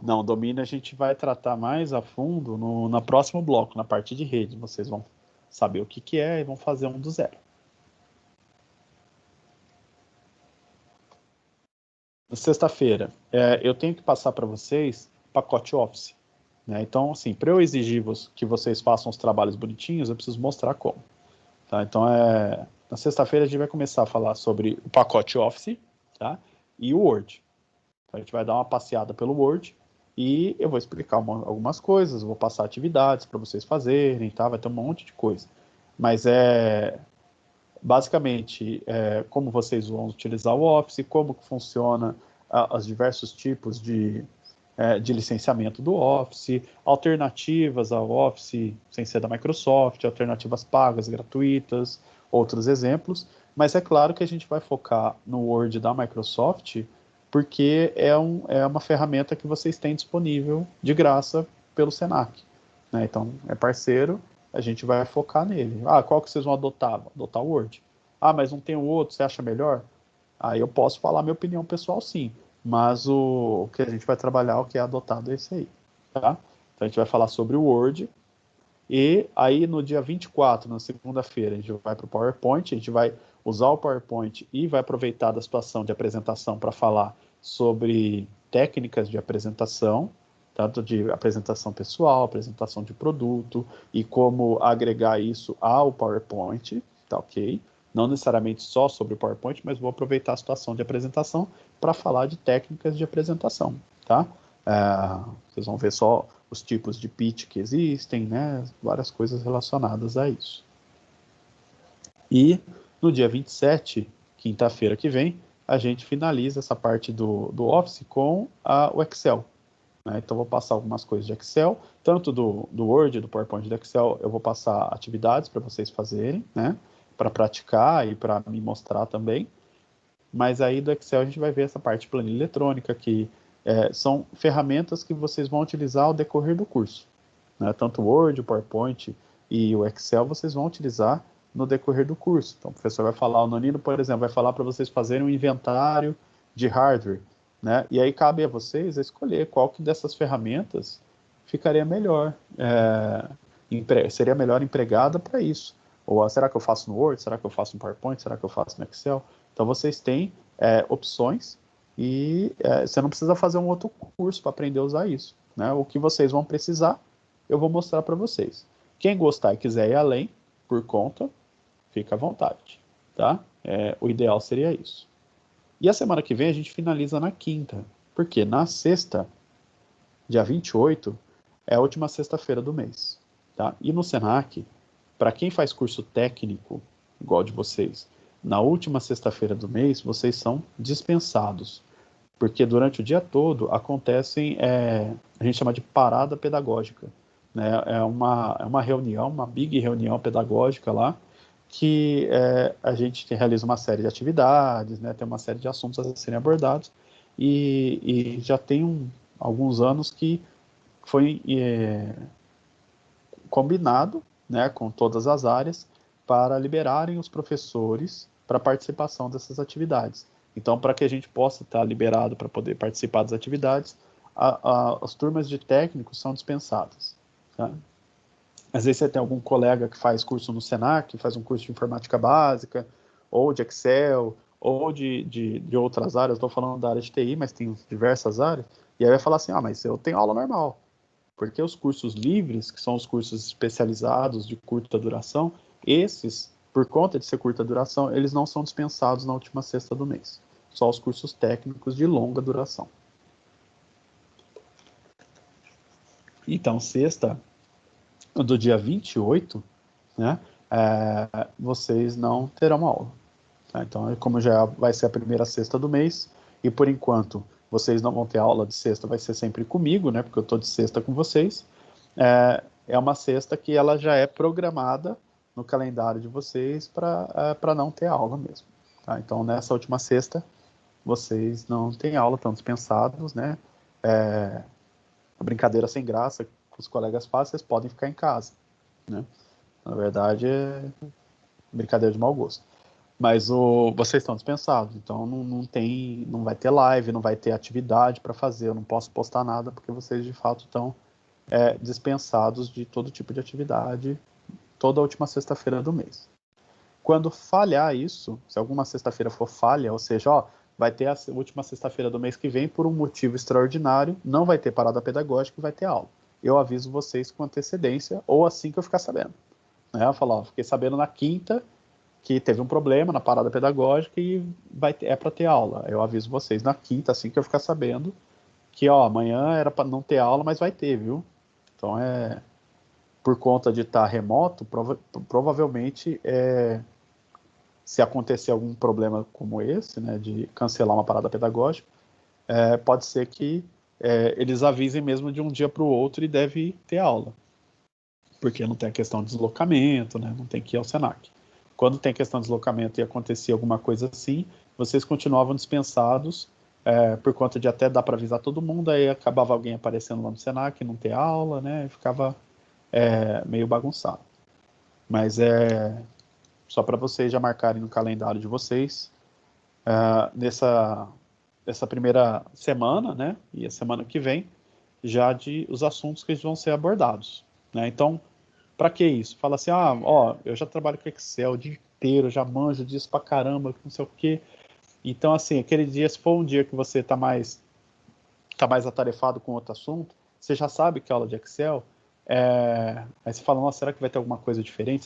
Não, domínio a gente vai tratar mais a fundo no próximo bloco, na parte de rede. Vocês vão saber o que é e vão fazer um do zero. Sexta-feira, eu tenho que passar para vocês pacote Office. Né? Então, assim, para eu exigir que vocês façam os trabalhos bonitinhos, eu preciso mostrar como. Tá? Então, na sexta-feira a gente vai começar a falar sobre o pacote Office, tá? E o Word. Então, a gente vai dar uma passeada pelo Word e eu vou explicar algumas coisas, vou passar atividades para vocês fazerem, tá? Vai ter um monte de coisa. Mas basicamente, como vocês vão utilizar o Office, como que funciona os diversos tipos de licenciamento do Office, alternativas ao Office sem ser da Microsoft, alternativas pagas, gratuitas, outros exemplos. Mas é claro que a gente vai focar no Word da Microsoft porque é uma ferramenta que vocês têm disponível de graça pelo Senac, né? Então, é parceiro, a gente vai focar nele. Qual que vocês vão adotar? Vou adotar o Word. Mas não tem o outro, você acha melhor? Aí eu posso falar minha opinião pessoal, sim, mas o que a gente vai trabalhar, o que é adotado é esse aí, tá? Então, a gente vai falar sobre o Word, e aí no dia 24, na segunda-feira, a gente vai para o PowerPoint, a gente vai usar o PowerPoint e vai aproveitar da situação de apresentação para falar sobre técnicas de apresentação, tanto de apresentação pessoal, apresentação de produto, e como agregar isso ao PowerPoint, tá ok? Não necessariamente só sobre o PowerPoint, mas vou aproveitar a situação de apresentação para falar de técnicas de apresentação, tá? Vocês vão ver só os tipos de pitch que existem, né? Várias coisas relacionadas a isso. E no dia 27, quinta-feira que vem, a gente finaliza essa parte do Office com o Excel, né? Então, vou passar algumas coisas de Excel, tanto do Word, do PowerPoint do Excel, eu vou passar atividades para vocês fazerem, né? Para praticar e para me mostrar também. Mas aí do Excel a gente vai ver essa parte de planilha eletrônica, que são ferramentas que vocês vão utilizar ao decorrer do curso, né? Tanto o Word, o PowerPoint e o Excel vocês vão utilizar no decorrer do curso. Então, o professor vai falar, o Nonino, por exemplo, vai falar para vocês fazerem um inventário de hardware, né? E aí cabe a vocês escolher qual que dessas ferramentas ficaria melhor, seria melhor empregada para isso. Ou será que eu faço no Word? Será que eu faço no PowerPoint? Será que eu faço no Excel? Então, vocês têm opções e você não precisa fazer um outro curso para aprender a usar isso, né? O que vocês vão precisar, eu vou mostrar para vocês. Quem gostar e quiser ir além, por conta, fica à vontade, tá? O ideal seria isso. E a semana que vem a gente finaliza na quinta, porque na sexta, dia 28, é a última sexta-feira do mês, tá? E no Senac, para quem faz curso técnico, igual de vocês, na última sexta-feira do mês, vocês são dispensados, porque durante o dia todo acontecem, a gente chama de parada pedagógica, né? É uma reunião, uma big reunião pedagógica lá, que a gente realiza uma série de atividades, né? Tem uma série de assuntos a serem abordados, e já tem alguns anos que foi combinado, né, com todas as áreas para liberarem os professores para participação dessas atividades. Então, para que a gente possa estar liberado para poder participar das atividades, as turmas de técnicos são dispensadas, tá? Às vezes você tem algum colega que faz curso no Senac, que faz um curso de informática básica, ou de Excel, ou de outras áreas. Estou falando da área de TI, mas tem diversas áreas. E aí vai falar assim, mas eu tenho aula normal. Porque os cursos livres, que são os cursos especializados de curta duração, esses, por conta de ser curta duração, eles não são dispensados na última sexta do mês. Só os cursos técnicos de longa duração. Então, sexta do dia 28, né, vocês não terão aula, tá? Então, como já vai ser a primeira sexta do mês, e por enquanto vocês não vão ter aula de sexta, vai ser sempre comigo, né, porque eu estou de sexta com vocês, é uma sexta que ela já é programada no calendário de vocês para não ter aula mesmo, tá? Então, nessa última sexta, vocês não têm aula, estão dispensados, né? A brincadeira sem graça que os colegas fazem, vocês podem ficar em casa, né? Na verdade, é brincadeira de mau gosto. Mas vocês estão dispensados, então não vai ter live, não vai ter atividade para fazer, eu não posso postar nada, porque vocês de fato estão dispensados de todo tipo de atividade, toda a última sexta-feira do mês. Quando falhar isso, se alguma sexta-feira for falha, ou seja, vai ter a última sexta-feira do mês que vem, por um motivo extraordinário, não vai ter parada pedagógica e vai ter aula. Eu aviso vocês com antecedência, ou assim que eu ficar sabendo, né? Eu falo, fiquei sabendo na quinta que teve um problema na parada pedagógica e para ter aula. Eu aviso vocês na quinta, assim que eu ficar sabendo, que amanhã era para não ter aula, mas vai ter, viu? Então, por conta de estar remoto, provavelmente, se acontecer algum problema como esse, né, de cancelar uma parada pedagógica, pode ser que eles avisem mesmo de um dia para o outro e deve ter aula. Porque não tem a questão de deslocamento, né, não tem que ir ao Senac. Quando tem questão de deslocamento e acontecer alguma coisa assim, vocês continuavam dispensados por conta de até dar para avisar todo mundo, aí acabava alguém aparecendo lá no Senac, não ter aula, né? Ficava meio bagunçado. Mas só para vocês já marcarem no calendário de vocês, nessa primeira semana, né? E a semana que vem, já de os assuntos que vão ser abordados, né? Então, para que isso? Fala assim, eu já trabalho com Excel o dia inteiro, já manjo disso pra caramba, não sei o quê. Então, assim, aquele dia, se for um dia que você tá mais atarefado com outro assunto, você já sabe que é aula de Excel, aí você fala, nossa, será que vai ter alguma coisa diferente?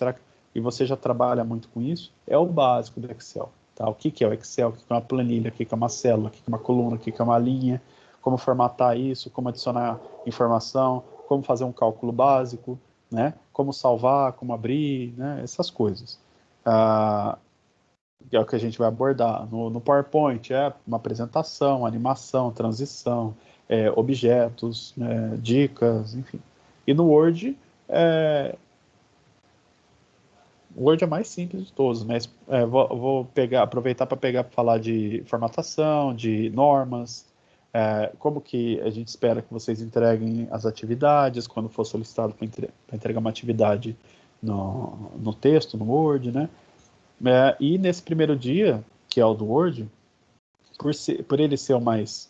E você já trabalha muito com isso? É o básico do Excel, tá? O que é o Excel? O que é uma planilha? O que é uma célula? O que é uma coluna? O que é uma linha? Como formatar isso? Como adicionar informação? Como fazer um cálculo básico? Né? Como salvar? Como abrir? Né? Essas coisas. Que é o que a gente vai abordar. No PowerPoint uma apresentação, animação, transição, objetos, dicas, enfim. E no Word, o Word é mais simples de todos, mas vou aproveitar para falar de formatação, de normas, como que a gente espera que vocês entreguem as atividades, quando for solicitado para entregar uma atividade no texto, no Word, né? E nesse primeiro dia, que é o do Word, por ele ser o mais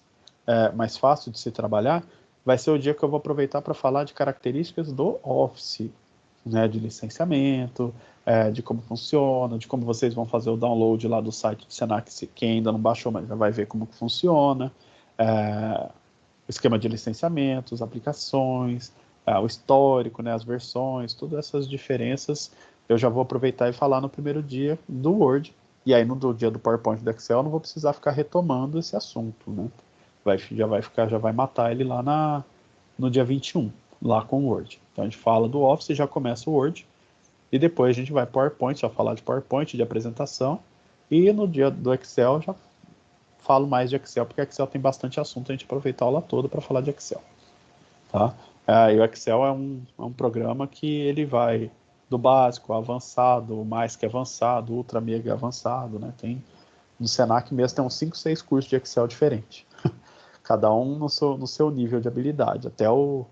fácil de se trabalhar, vai ser o dia que eu vou aproveitar para falar de características do Office, né, de licenciamento, de como funciona, de como vocês vão fazer o download lá do site do Senac, quem ainda não baixou, mas já vai ver como que funciona, o esquema de licenciamento, as aplicações, o histórico, né, as versões, todas essas diferenças eu já vou aproveitar e falar no primeiro dia do Word, e aí no dia do PowerPoint do Excel eu não vou precisar ficar retomando esse assunto, né? Já vai matar ele lá no dia 21, lá com o Word. Então a gente fala do Office, já começa o Word, e depois a gente vai PowerPoint, só falar de PowerPoint, de apresentação, e no dia do Excel já falo mais de Excel, porque Excel tem bastante assunto, a gente aproveita a aula toda para falar de Excel. Tá? E o Excel é um programa que ele vai do básico ao avançado, mais que avançado, ultra mega avançado, né? No Senac mesmo tem uns 5, 6 cursos de Excel diferentes. Cada um no seu nível de habilidade, até o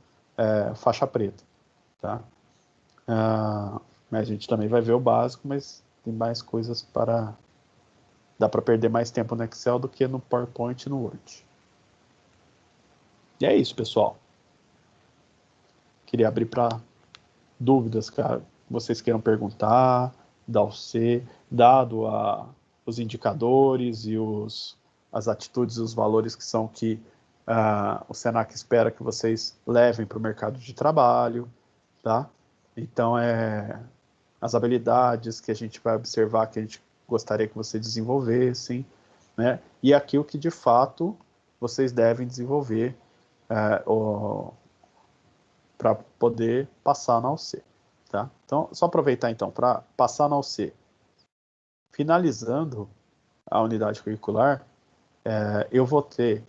faixa preta. Tá? A gente também vai ver o básico, mas tem mais coisas dá para perder mais tempo no Excel do que no PowerPoint e no Word. E é isso, pessoal. Queria abrir para dúvidas, cara. Vocês queiram perguntar, dado os indicadores e as atitudes e os valores que o Senac espera que vocês levem para o mercado de trabalho, tá? Então, as habilidades que a gente vai observar, que a gente gostaria que vocês desenvolvessem, né? E aquilo que, de fato, vocês devem desenvolver para poder passar na UC. Tá? Então, só aproveitar então para passar na UC. Finalizando a unidade curricular, eu vou ter,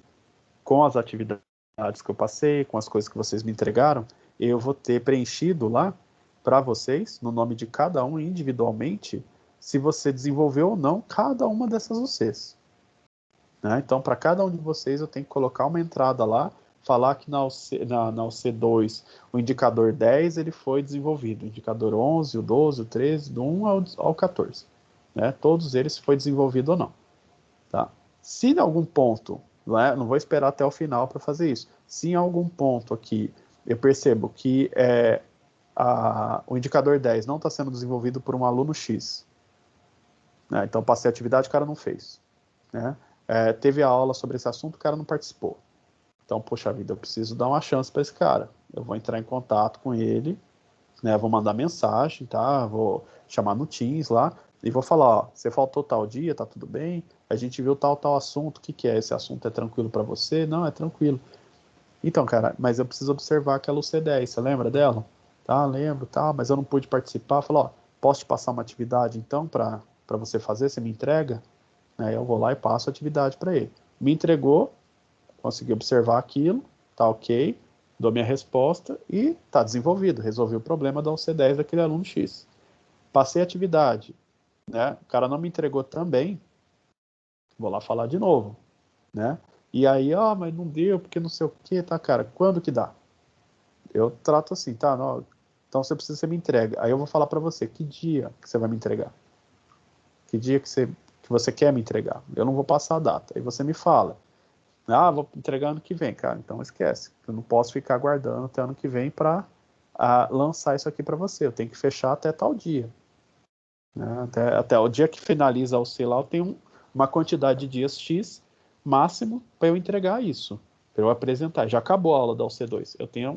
com as atividades que eu passei, com as coisas que vocês me entregaram, eu vou ter preenchido lá para vocês, no nome de cada um individualmente, se você desenvolveu ou não cada uma dessas UCs. Né? Então, para cada um de vocês, eu tenho que colocar uma entrada lá, falar que na UC2 o indicador 10 ele foi desenvolvido, o indicador 11, o 12, o 13, do 1 ao 14. Né? Todos eles foi desenvolvido ou não. Tá? Se em algum ponto, não vou esperar até o final para fazer isso, se em algum ponto aqui eu percebo que o indicador 10 não está sendo desenvolvido por um aluno X, né? Então passei a atividade, o cara não fez. Né? Teve a aula sobre esse assunto, o cara não participou. Então, poxa vida, eu preciso dar uma chance para esse cara. Eu vou entrar em contato com ele, né? Vou mandar mensagem, tá? Vou chamar no Teams lá e vou falar, ó, você faltou tal dia, tá tudo bem? A gente viu tal assunto, o que é? Esse assunto é tranquilo para você? Não, é tranquilo. Então, cara, mas eu preciso observar aquela UC10, você lembra dela? Tá, lembro, tá, mas eu não pude participar. Falou, ó, posso te passar uma atividade então para você fazer? Você me entrega? Eu vou lá e passo a atividade para ele. Me entregou, consegui observar aquilo, tá ok, dou minha resposta e tá desenvolvido, resolvi o problema da UC10 daquele aluno X. Passei a atividade, né? O cara não me entregou também, vou lá falar de novo, né? E aí, mas não deu, porque não sei o que, tá, cara? Quando que dá? Eu trato assim, tá? Não, então você precisa, você me entrega. Aí eu vou falar para você, que dia que você vai me entregar? Que dia que você quer me entregar? Eu não vou passar a data. Aí você me fala, vou entregar ano que vem, cara. Então esquece. Eu não posso ficar aguardando até ano que vem para lançar isso aqui para você. Eu tenho que fechar até tal dia. Né? Até o dia que finaliza o C lá, eu tenho uma quantidade de dias X máximo para eu entregar isso, para eu apresentar. Já acabou a aula da OC2. Eu tenho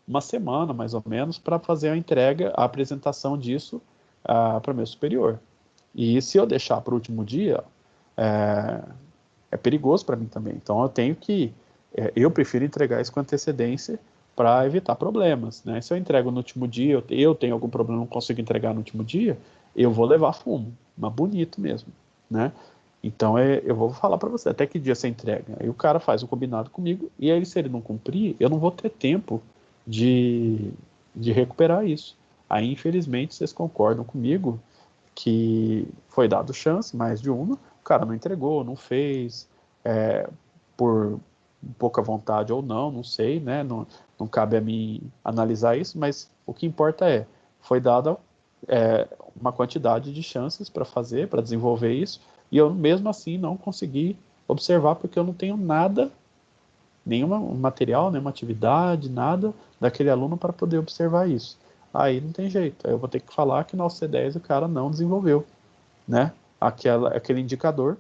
uma semana, mais ou menos, para fazer a entrega, a apresentação disso para o meu superior. E se eu deixar para o último dia, é perigoso para mim também. Então eu tenho que, eu prefiro entregar isso com antecedência para evitar problemas, né? Se eu entrego no último dia, eu tenho algum problema, não consigo entregar no último dia, eu vou levar fumo, mas bonito mesmo, né? Então eu vou falar para você, até que dia você entrega? Aí o cara faz um combinado comigo, e aí se ele não cumprir, eu não vou ter tempo de recuperar isso. Aí infelizmente vocês concordam comigo que foi dado chance, mais de uma, o cara não entregou, não fez, por pouca vontade ou não sei, né? Não cabe a mim analisar isso, mas o que importa foi dada uma quantidade de chances para fazer, para desenvolver isso, e eu mesmo assim não consegui observar porque eu não tenho nada, nenhum material, nenhuma atividade, nada daquele aluno para poder observar isso. Aí não tem jeito, aí eu vou ter que falar que no C10 o cara não desenvolveu, né? Aquele indicador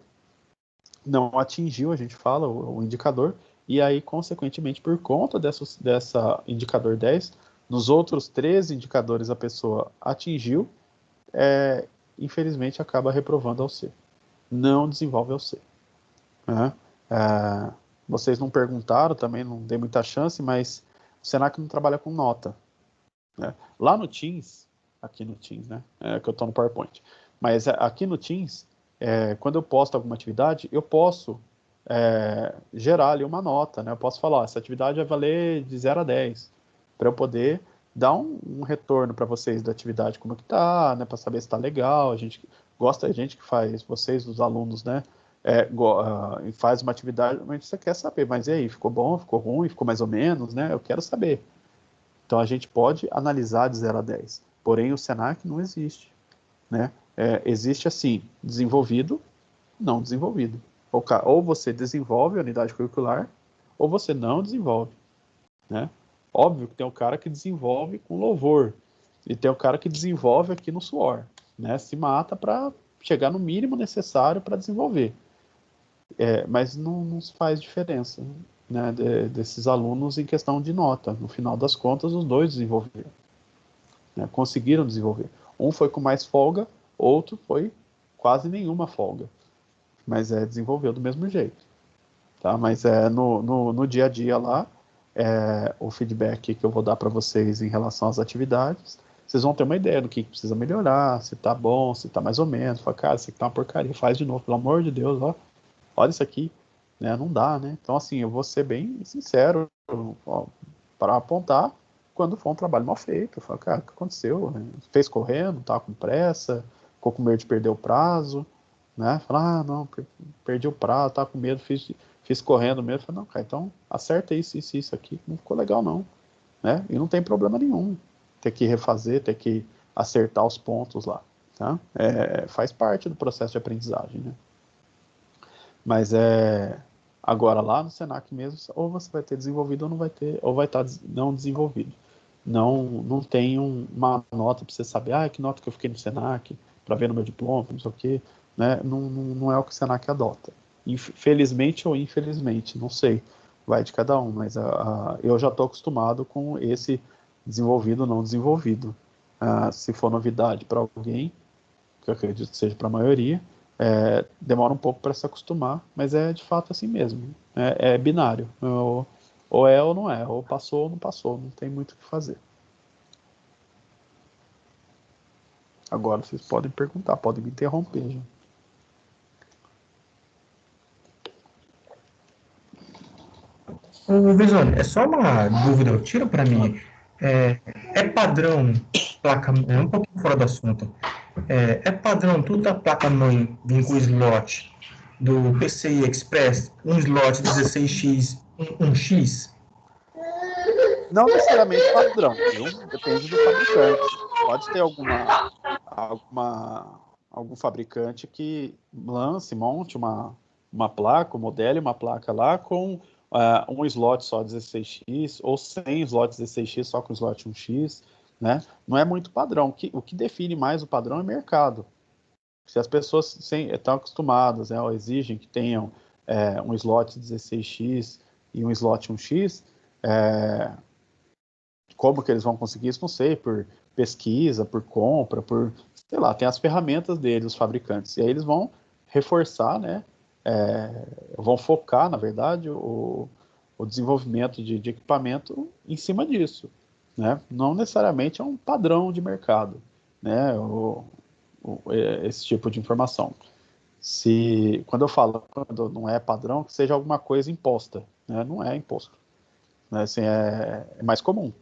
não atingiu, a gente fala, o indicador, e aí, consequentemente, por conta dessa indicador 10, nos outros 13 indicadores a pessoa atingiu, infelizmente acaba reprovando ao C. Não desenvolve ao C. Né? Vocês não perguntaram, também não dei muita chance, mas o Senac não trabalha com nota. Né? Lá no Teams, aqui no Teams, né? Que eu estou no PowerPoint, mas aqui no Teams, quando eu posto alguma atividade, eu posso gerar ali uma nota, né? Eu posso falar, essa atividade vai valer de 0 a 10, para eu poder dar um retorno para vocês da atividade, como que tá, né? Para saber se está legal. A gente que faz, vocês, os alunos, né? Faz uma atividade, mas você quer saber, mas e aí, ficou bom, ficou ruim, ficou mais ou menos, né? Eu quero saber. Então a gente pode analisar de 0 a 10, porém o Senac não existe, né? Existe assim, desenvolvido, não desenvolvido. Ou você desenvolve a unidade curricular, ou você não desenvolve, né? Óbvio que tem o cara que desenvolve com louvor, e tem o cara que desenvolve aqui no suor, né? Se mata para chegar no mínimo necessário para desenvolver. Mas não faz diferença, né, desses alunos em questão de nota. No final das contas, os dois desenvolveram, né, conseguiram desenvolver. Um foi com mais folga, outro foi quase nenhuma folga, mas desenvolveu do mesmo jeito. Tá? Mas no dia a dia lá, o feedback que eu vou dar para vocês em relação às atividades, vocês vão ter uma ideia do que precisa melhorar, se tá bom, se tá mais ou menos. Fala, cara, isso aqui tá uma porcaria, faz de novo, pelo amor de Deus, ó. Olha isso aqui, né? Não dá, né? Então, assim, eu vou ser bem sincero para apontar quando for um trabalho mal feito. Eu falo, cara, o que aconteceu? Fez correndo, tá com pressa, ficou com medo de perder o prazo, né? Fala, não, perdi o prazo, tá com medo, fiz correndo mesmo. Falo, não, cara, então acerta isso aqui, não ficou legal não, né? E não tem problema nenhum ter que refazer, ter que acertar os pontos lá, tá? Faz parte do processo de aprendizagem, né? Mas agora lá no Senac mesmo, ou você vai ter desenvolvido ou não vai ter, ou vai estar não desenvolvido. Não tem uma nota para você saber, que nota que eu fiquei no Senac, para ver no meu diploma, não sei o quê, né? Não é o que o Senac adota. Felizmente ou infelizmente, não sei, vai de cada um, mas eu já estou acostumado com esse desenvolvido ou não desenvolvido. Se for novidade para alguém, que eu acredito que seja para a maioria, demora um pouco para se acostumar, mas é de fato assim mesmo. É binário. Ou é ou não é. Ou passou ou não passou. Não tem muito o que fazer. Agora vocês podem perguntar, podem me interromper. Já. Ô, Visone, é só uma dúvida, eu tiro para mim. Padrão placa-mãe, é um pouquinho fora do assunto. É padrão tudo da placa-mãe vir com slot do PCI Express, um slot 16x, um X? Não necessariamente padrão, viu? Depende do fabricante. Pode ter algum fabricante que monte uma placa, modele uma placa lá com um slot só 16x ou 100 slots 16x só com slot 1x, né? Não é muito padrão. O que define mais o padrão é mercado. Se as pessoas estão acostumadas, né, ou exigem que tenham um slot 16x e um slot 1x, como que eles vão conseguir isso? Não sei, por pesquisa, por compra, sei lá, tem as ferramentas deles, os fabricantes, e aí eles vão reforçar, né, vão focar, na verdade, o desenvolvimento de equipamento em cima disso, né? Não necessariamente é um padrão de mercado, né, esse tipo de informação. Quando eu falo quando não é padrão, que seja alguma coisa imposta, né? Não é imposto, né? Assim, é mais comum.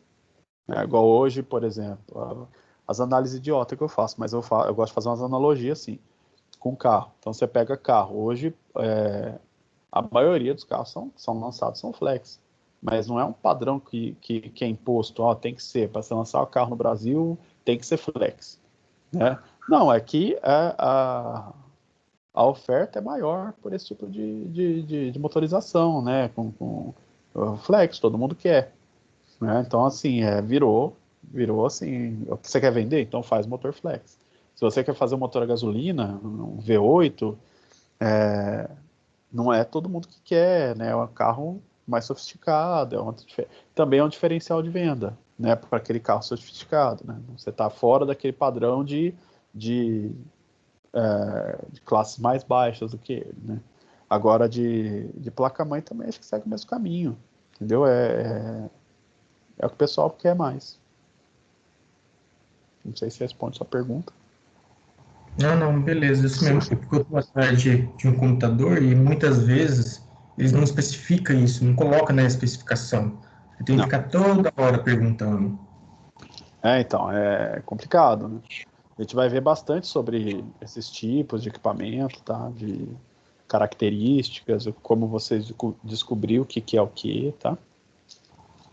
Igual hoje, por exemplo, as análises idiota que eu faço, mas eu gosto de fazer umas analogias assim, com carro. Então você pega carro, hoje a maioria dos carros são lançados, são flex, mas não é um padrão que é imposto, tem que ser, para você lançar o carro no Brasil, tem que ser flex, né? Não, é que a oferta é maior por esse tipo de motorização, né? Com flex, todo mundo quer. Né? Então, assim, virou assim, o que você quer vender? Então faz motor flex. Se você quer fazer um motor a gasolina, um V8, não é todo mundo que quer, né? É um carro mais sofisticado, também é um diferencial de venda, né? Para aquele carro sofisticado, né? Você está fora daquele padrão de classes mais baixas do que ele, né? Agora, de placa-mãe também acho que segue o mesmo caminho, entendeu? É o que o pessoal quer mais. Não sei se responde sua pergunta. Não, beleza, isso mesmo. Porque eu estou atrás de um computador e muitas vezes eles não especificam isso, não colocam na especificação. Eu tenho que Não. ficar toda hora perguntando. Então, é complicado, né? A gente vai ver bastante sobre esses tipos de equipamento, tá? De características, como você descobriu o que é o que, tá?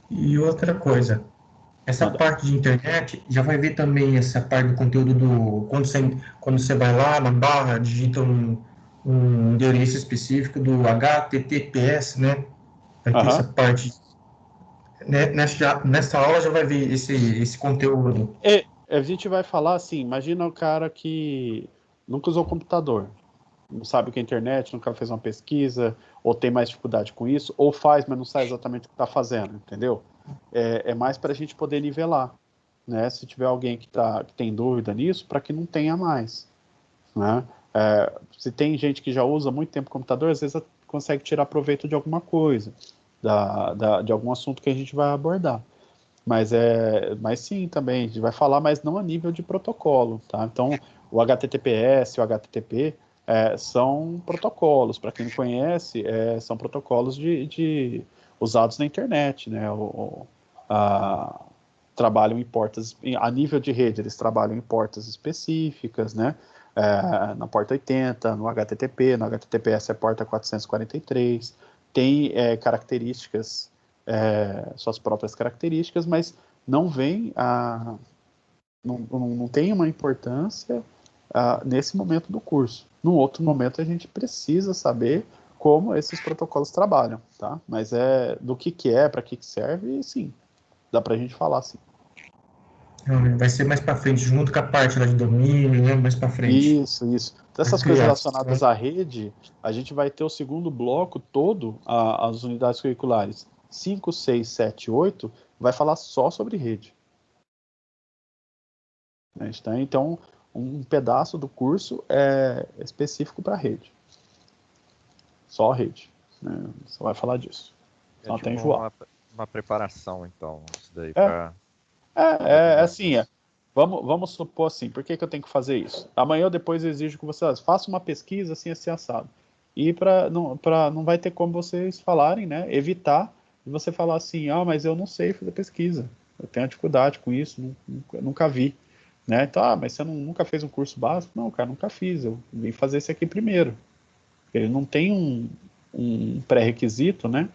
E outra coisa, essa Manda. parte de internet já vai ver também essa parte do conteúdo quando você vai lá na barra, digita um endereço específico do HTTPS, né? Vai ter essa Aham. parte. Né, nessa aula já vai ver esse conteúdo. A gente vai falar assim, imagina o cara que nunca usou computador, não sabe o que é internet, nunca fez uma pesquisa, ou tem mais dificuldade com isso, ou faz, mas não sabe exatamente o que está fazendo, entendeu? É mais para a gente poder nivelar, né? Se tiver alguém que tem dúvida nisso, para que não tenha mais, né? Se tem gente que já usa muito tempo computador, às vezes consegue tirar proveito de alguma coisa, de algum assunto que a gente vai abordar. Mas sim, também, a gente vai falar, mas não a nível de protocolo, tá? Então, o HTTPS, o HTTP, são protocolos, para quem não conhece, são protocolos usados na internet, né? Trabalham em portas, a nível de rede, eles trabalham em portas específicas, né? Na porta 80, no HTTP, no HTTPS é porta 443, tem características, suas próprias características, mas não vem não tem uma importância nesse momento do curso. No outro momento a gente precisa saber como esses protocolos trabalham, tá? Mas do que é, para que serve, sim, dá para a gente falar, sim. Vai ser mais para frente, junto com a parte lá de domínio, né? Mais para frente. Isso. Dessas coisas relacionadas à rede, a gente vai ter o segundo bloco todo, as unidades curriculares 5, 6, 7, 8, vai falar só sobre rede. Então, um pedaço do curso é específico para rede. Só a rede. Né? Só vai falar disso. É tipo uma preparação, então, isso daí para... Assim, vamos supor assim, por que eu tenho que fazer isso? Amanhã ou depois eu exijo que vocês façam uma pesquisa assim assado. E não vai ter como vocês falarem, né? Evitar de você falar assim, mas eu não sei fazer pesquisa. Eu tenho dificuldade com isso, nunca vi. Né? Então, mas você nunca fez um curso básico? Não, cara, nunca fiz. Eu vim fazer esse aqui primeiro. Ele não tem um pré-requisito, né?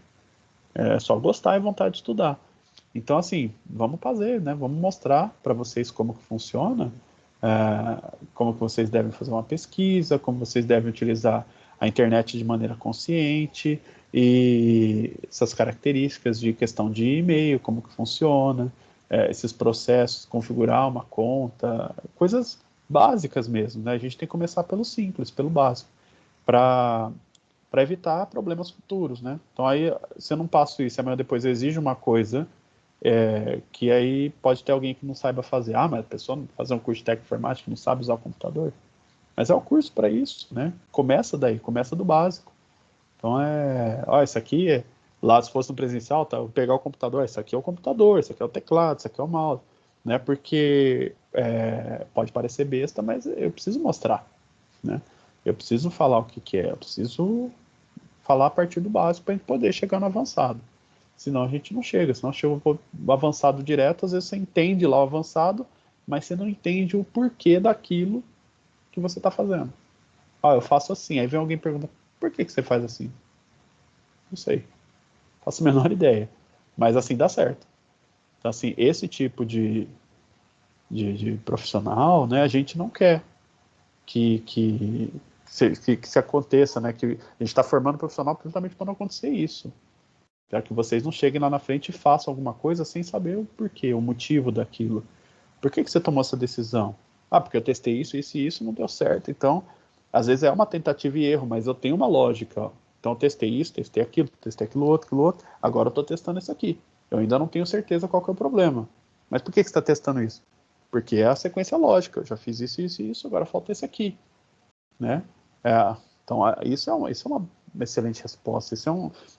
É só gostar e vontade de estudar. Então, assim, vamos fazer, né? Vamos mostrar para vocês como que funciona, como que vocês devem fazer uma pesquisa, como vocês devem utilizar a internet de maneira consciente e essas características de questão de e-mail, como que funciona, esses processos, configurar uma conta, coisas básicas mesmo, né? A gente tem que começar pelo simples, pelo básico, para evitar problemas futuros, né? Então aí, se eu não passo isso, amanhã depois exige uma coisa que aí pode ter alguém que não saiba fazer. Ah, mas a pessoa não fazer um curso de técnica informática não sabe usar o computador. Mas é o curso para isso, né? Começa daí, começa do básico. Então isso aqui lá se fosse no presencial, tá? Eu pegar o computador, isso aqui é o computador, isso aqui é o teclado, isso aqui é o mouse, né? Porque pode parecer besta, mas eu preciso mostrar, né? Eu preciso falar o que é, eu preciso falar a partir do básico para a gente poder chegar no avançado. Senão a gente não chega, senão chega o avançado direto, às vezes você entende lá o avançado, mas você não entende o porquê daquilo que você está fazendo. Ah, eu faço assim, aí vem alguém e pergunta, por que você faz assim? Não sei, faço a menor ideia, mas assim dá certo. Então assim, esse tipo de profissional, né, a gente não quer que se aconteça, né, que a gente está formando profissional justamente para não acontecer isso. Para que vocês não cheguem lá na frente e façam alguma coisa sem saber o porquê, o motivo daquilo. Por que você tomou essa decisão? Ah, porque eu testei isso, isso e isso, não deu certo. Então, às vezes é uma tentativa e erro, mas eu tenho uma lógica. Ó. Então, eu testei isso, testei aquilo outro. Agora eu estou testando isso aqui. Eu ainda não tenho certeza qual que é o problema. Mas por que você está testando isso? Porque é a sequência lógica. Eu já fiz isso, isso e isso, agora falta esse aqui. Né? Então, isso é uma excelente resposta. Isso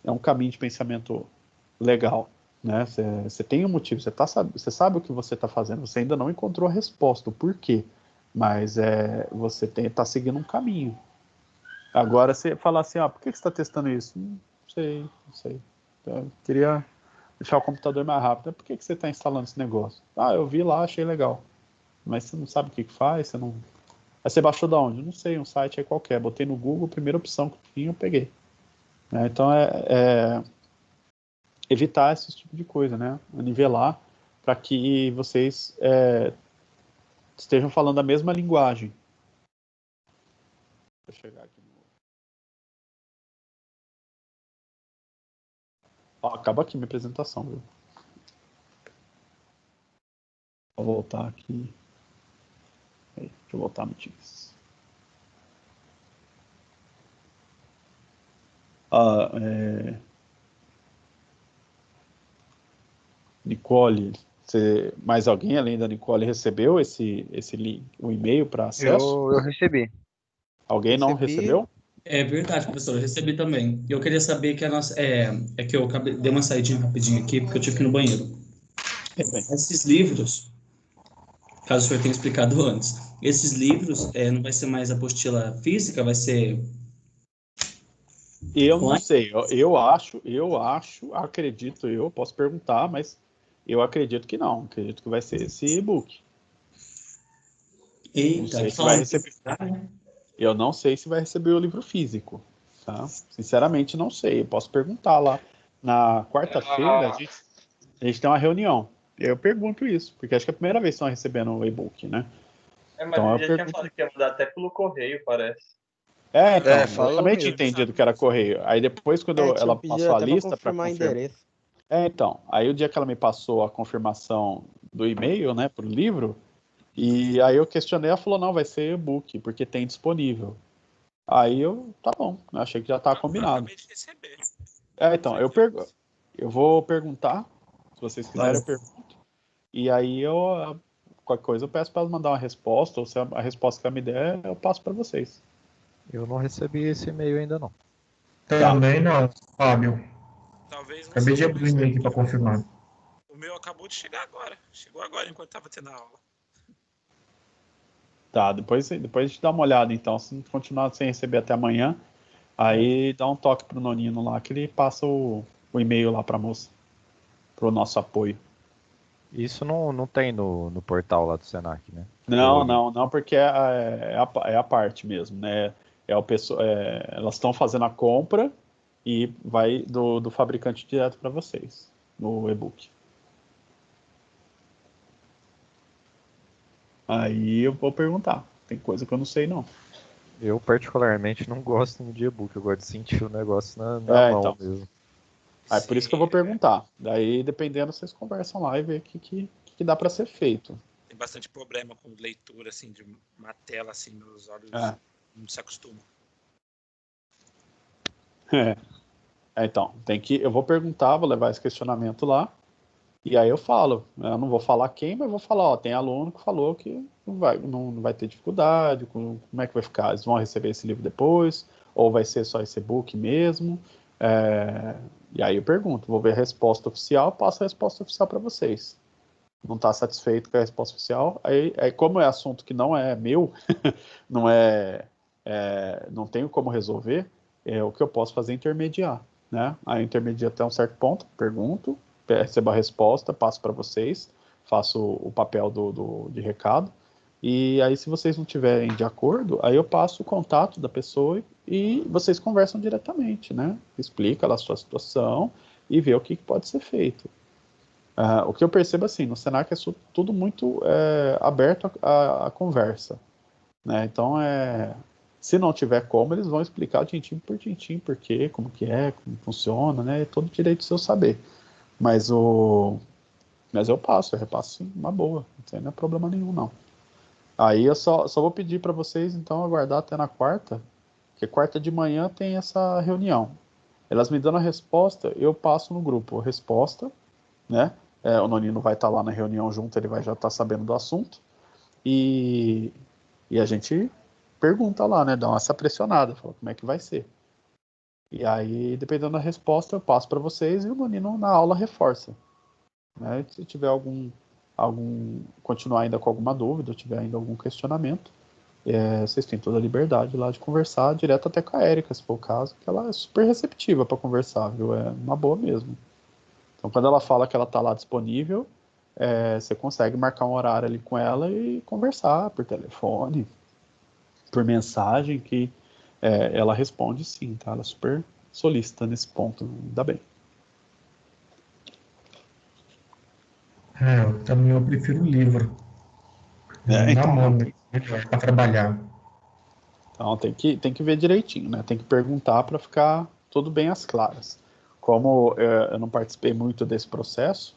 é um caminho de pensamento legal. Né? Você tem um motivo, você sabe o que você está fazendo, você ainda não encontrou a resposta, o porquê, mas você está seguindo um caminho. Agora, você falar assim, por que você está testando isso? Não sei. Eu queria deixar o computador mais rápido. Por que você está instalando esse negócio? Eu vi lá, achei legal. Mas você não sabe o que faz, você não... Aí você baixou da onde? Não sei, um site aí qualquer. Botei no Google, a primeira opção que tinha, eu peguei. Então, evitar esse tipo de coisa, né? Nivelar para que vocês estejam falando a mesma linguagem. Vou chegar aqui. Acaba aqui minha apresentação, viu? Vou voltar aqui. Deixa eu voltar no Teams. Nicole, mais alguém além da Nicole recebeu esse link, o e-mail para acesso? Eu recebi. Alguém não recebeu? É verdade, professor, eu recebi também. Eu queria saber que a nossa. Que eu dei uma saidinha rapidinho aqui, porque eu tive que ir no banheiro. Esses livros, caso o senhor tenha explicado antes, esses livros não vai ser mais apostila física, vai ser. Eu não sei, eu acredito, posso perguntar, mas eu acredito que não, acredito que vai ser esse e-book. Eita, não sei se vai receber. Eu não sei se vai receber o livro físico, tá? Sinceramente não sei, eu posso perguntar lá. Na quarta-feira a gente tem uma reunião, eu pergunto isso, porque acho que é a primeira vez que estão recebendo o e-book, né? Mas então, eu já tinha falado que ia mudar até pelo correio, parece. Então, eu também tinha entendido que era correio. Aí depois, quando ela passou a lista para confirmar endereço. Então, aí o dia que ela me passou a confirmação do e-mail, né, pro livro, e aí eu questionei, ela falou, não, vai ser e-book, porque tem disponível. Aí tá bom, achei que já estava combinado. Eu acabei de receber. Então, eu vou perguntar, se vocês quiserem eu pergunto, e aí qualquer coisa eu peço para ela mandar uma resposta, ou se a resposta que ela me der, eu passo para vocês. Eu não recebi esse e-mail ainda não. Também não, Fábio. Talvez não. Acabei de abrir o e-mail aqui para confirmar. O meu acabou de chegar agora. Chegou agora, enquanto estava tendo a aula. Tá, depois a gente dá uma olhada, então. Se continuar sem receber até amanhã, aí dá um toque pro Nonino lá, que ele passa o e-mail lá pra moça, pro nosso apoio. Isso não tem no portal lá do Senac, né? Não, porque é a parte mesmo, né? Elas estão fazendo a compra e vai do fabricante direto para vocês, no e-book. Aí eu vou perguntar. Tem coisa que eu não sei, não. Eu, particularmente, não gosto de e-book. Eu gosto de sentir o negócio na mão então. mesmo. Aí por isso que eu vou perguntar. Daí, dependendo, vocês conversam lá e vê o que dá para ser feito. Tem bastante problema com leitura, assim, de uma tela, assim, meus olhos não se acostumam. Então, eu vou perguntar, vou levar esse questionamento lá, e aí eu falo. Eu não vou falar quem, mas vou falar, ó, tem aluno que falou que não vai ter dificuldade, como é que vai ficar? Eles vão receber esse livro depois, ou vai ser só esse e-book mesmo? E aí eu pergunto, vou ver a resposta oficial, passo a resposta oficial para vocês. Não está satisfeito com a resposta oficial, aí como é assunto que não é meu, não tenho como resolver, o que eu posso fazer é intermediar, né? Aí intermedio até um certo ponto, pergunto, recebo a resposta, passo para vocês, faço o papel de recado, e aí se vocês não estiverem de acordo, aí eu passo o contato da pessoa e vocês conversam diretamente, né? Explica lá a sua situação e vê o que pode ser feito. O que eu percebo assim, no Senac é tudo muito aberto à conversa, né? Então, se não tiver como, eles vão explicar tintim por tintim, por quê, como que como funciona, né? É todo direito seu saber. Mas eu repasso sim, uma boa, não é problema nenhum, não. Aí eu só vou pedir para vocês, então, aguardar até na quarta, porque quarta de manhã tem essa reunião. Elas me dando a resposta, eu passo no grupo a resposta, né? O Nonino vai estar lá na reunião junto, ele vai já estar sabendo do assunto. E a gente pergunta lá, né? Dá essa pressionada, fala como é que vai ser. E aí, dependendo da resposta, eu passo para vocês e o Nonino na aula reforça. Né? Se tiver continuar ainda com alguma dúvida, tiver ainda algum questionamento, vocês têm toda a liberdade lá de conversar direto até com a Érica, se for o caso, que ela é super receptiva para conversar, viu? É uma boa mesmo. Então, quando ela fala que ela está lá disponível, você consegue marcar um horário ali com ela e conversar por telefone, por mensagem, que ela responde sim, tá? Ela é super solícita nesse ponto, ainda bem. Eu prefiro o livro. Na mão, melhor para trabalhar. Então, tem que ver direitinho, né? Tem que perguntar para ficar tudo bem às claras. Como eu não participei muito desse processo,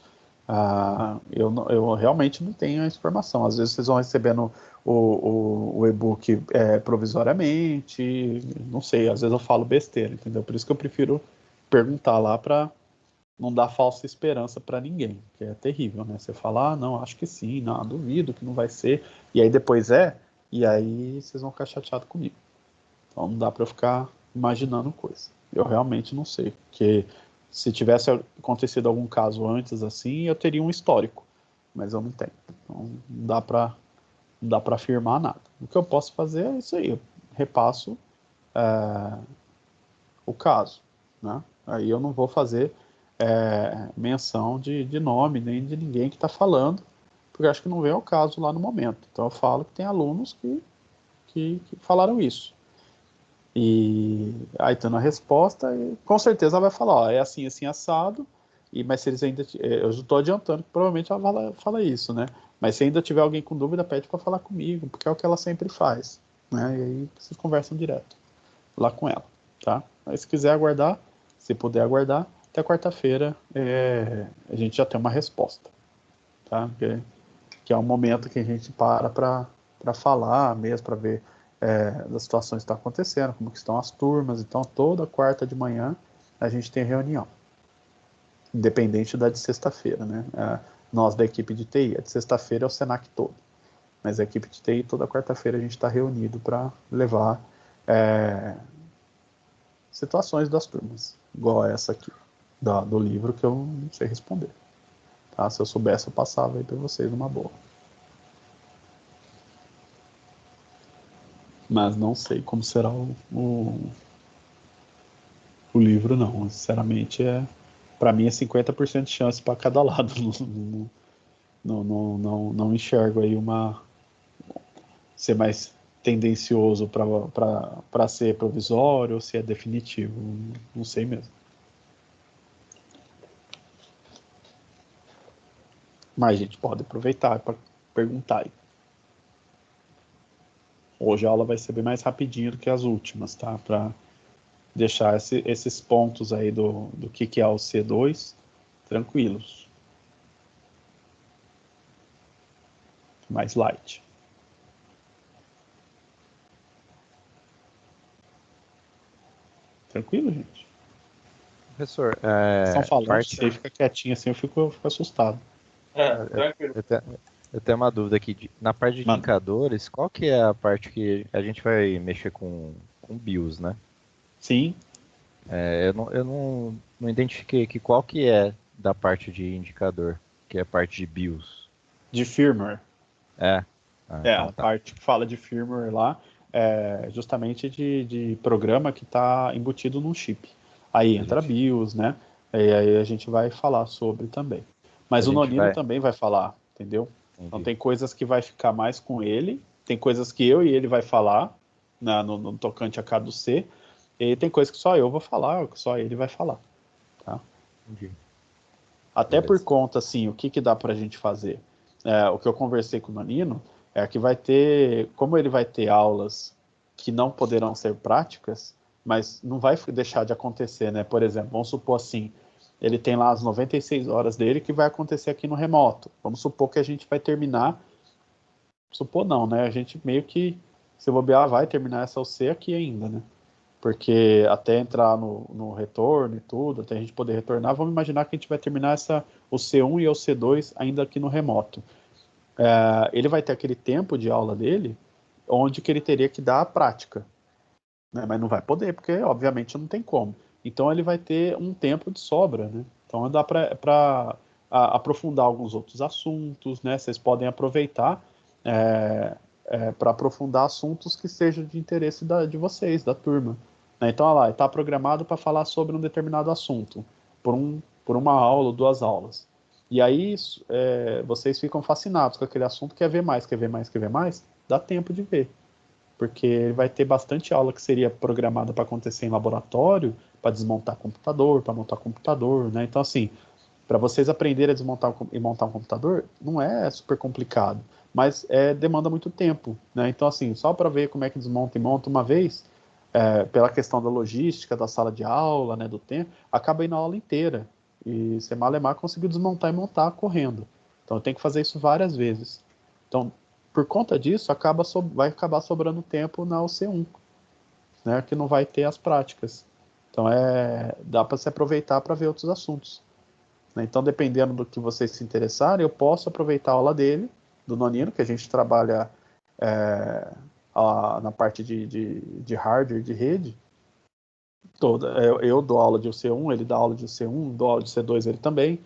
eu realmente não tenho a informação. Às vezes vocês vão recebendo o e-book provisoriamente, não sei, às vezes eu falo besteira, entendeu? Por isso que eu prefiro perguntar lá para não dar falsa esperança para ninguém, que é terrível, né? Você fala, não, acho que sim, não, duvido que não vai ser, e aí depois e aí vocês vão ficar chateados comigo. Então não dá para eu ficar imaginando coisa. Eu realmente não sei, porque se tivesse acontecido algum caso antes assim, eu teria um histórico, mas eu não tenho. Então não dá para afirmar nada. O que eu posso fazer é isso aí, eu repasso o caso, né? Aí eu não vou fazer menção de nome nem de ninguém que está falando, porque eu acho que não vem ao caso lá no momento. Então eu falo que tem alunos que falaram isso. E aí tendo a resposta, com certeza ela vai falar, ó, é assim, assim, assado, mas se eles ainda... Eu já estou adiantando que provavelmente ela fala isso, né? Mas se ainda tiver alguém com dúvida, pede para falar comigo, porque é o que ela sempre faz, né? E aí vocês conversam direto lá com ela, tá? Mas se quiser aguardar, se puder aguardar, até quarta-feira a gente já tem uma resposta, tá? Que é um momento que a gente para falar mesmo, para ver das situações que estão acontecendo, como que estão as turmas. Então, toda quarta de manhã a gente tem reunião, independente da de sexta-feira, né? Nós da equipe de TI, a de sexta-feira é o Senac todo, mas a equipe de TI, toda quarta-feira a gente está reunido para levar situações das turmas, igual essa aqui, do livro, que eu não sei responder. Tá? Se eu soubesse, eu passava aí para vocês numa boa. Mas não sei como será o livro, não. Sinceramente, para mim é 50% de chance para cada lado. Não enxergo aí ser mais tendencioso para ser provisório ou se é definitivo. Não sei mesmo. Mas a gente pode aproveitar para perguntar aí. Hoje a aula vai ser bem mais rapidinho do que as últimas, tá? Para deixar esses pontos aí do que é o C2 tranquilos. Mais light. Tranquilo, gente? Professor, Estão falando, você fica quietinho assim, eu fico assustado. Tranquilo. eu tenho uma dúvida aqui. Na parte de indicadores, qual que é a parte que a gente vai mexer com BIOS, né? Sim. Eu não identifiquei aqui qual que é da parte de indicador, que é a parte de BIOS. De firmware. Então, a parte que fala de firmware lá é justamente de programa que está embutido num chip. Aí entra BIOS, né? E aí a gente vai falar sobre também. Mas o Nonino também vai falar, entendeu? Entendi. Então tem coisas que vai ficar mais com ele, tem coisas que eu e ele vai falar no tocante a cada C, e tem coisas que só eu vou falar, que só ele vai falar. Tá? Entendi. Até por conta, assim, o que dá pra gente fazer? O que eu conversei com o Nonino é que vai ter, como ele vai ter aulas que não poderão ser práticas, mas não vai deixar de acontecer, né? Por exemplo, vamos supor assim, ele tem lá as 96 horas dele que vai acontecer aqui no remoto. Vamos supor que a gente vai terminar, supor não, né? A gente meio que, se bobear, vai terminar essa UC aqui ainda, né? Porque até entrar no retorno e tudo, até a gente poder retornar, vamos imaginar que a gente vai terminar o C1 e o C2 ainda aqui no remoto. Ele vai ter aquele tempo de aula dele, onde que ele teria que dar a prática, né? Mas não vai poder, porque obviamente não tem como. Então ele vai ter um tempo de sobra, né? Então dá para aprofundar alguns outros assuntos, né? Vocês podem aproveitar para aprofundar assuntos que sejam de interesse de vocês, da turma. Né? Então, olha lá, está programado para falar sobre um determinado assunto, por uma aula ou 2 aulas. E aí vocês ficam fascinados com aquele assunto, quer ver mais, dá tempo de ver. Porque ele vai ter bastante aula que seria programada para acontecer em laboratório, para desmontar computador, para montar computador, né? Então, assim, para vocês aprenderem a desmontar e montar um computador, não é super complicado, mas demanda muito tempo, né? Então, assim, só para ver como é que desmonta e monta uma vez, pela questão da logística, da sala de aula, né, do tempo, acaba indo a aula inteira. E você malemar conseguiu desmontar e montar correndo. Então, eu tenho que fazer isso várias vezes. Então, por conta disso, vai acabar sobrando tempo na UC1, né, que não vai ter as práticas. Então, dá para se aproveitar para ver outros assuntos. Né? Então, dependendo do que vocês se interessarem, eu posso aproveitar a aula dele, do Nonino, que a gente trabalha na parte de hardware, de rede, toda. Eu dou aula de UC1, ele dá aula de UC1, dou aula de C2 ele também,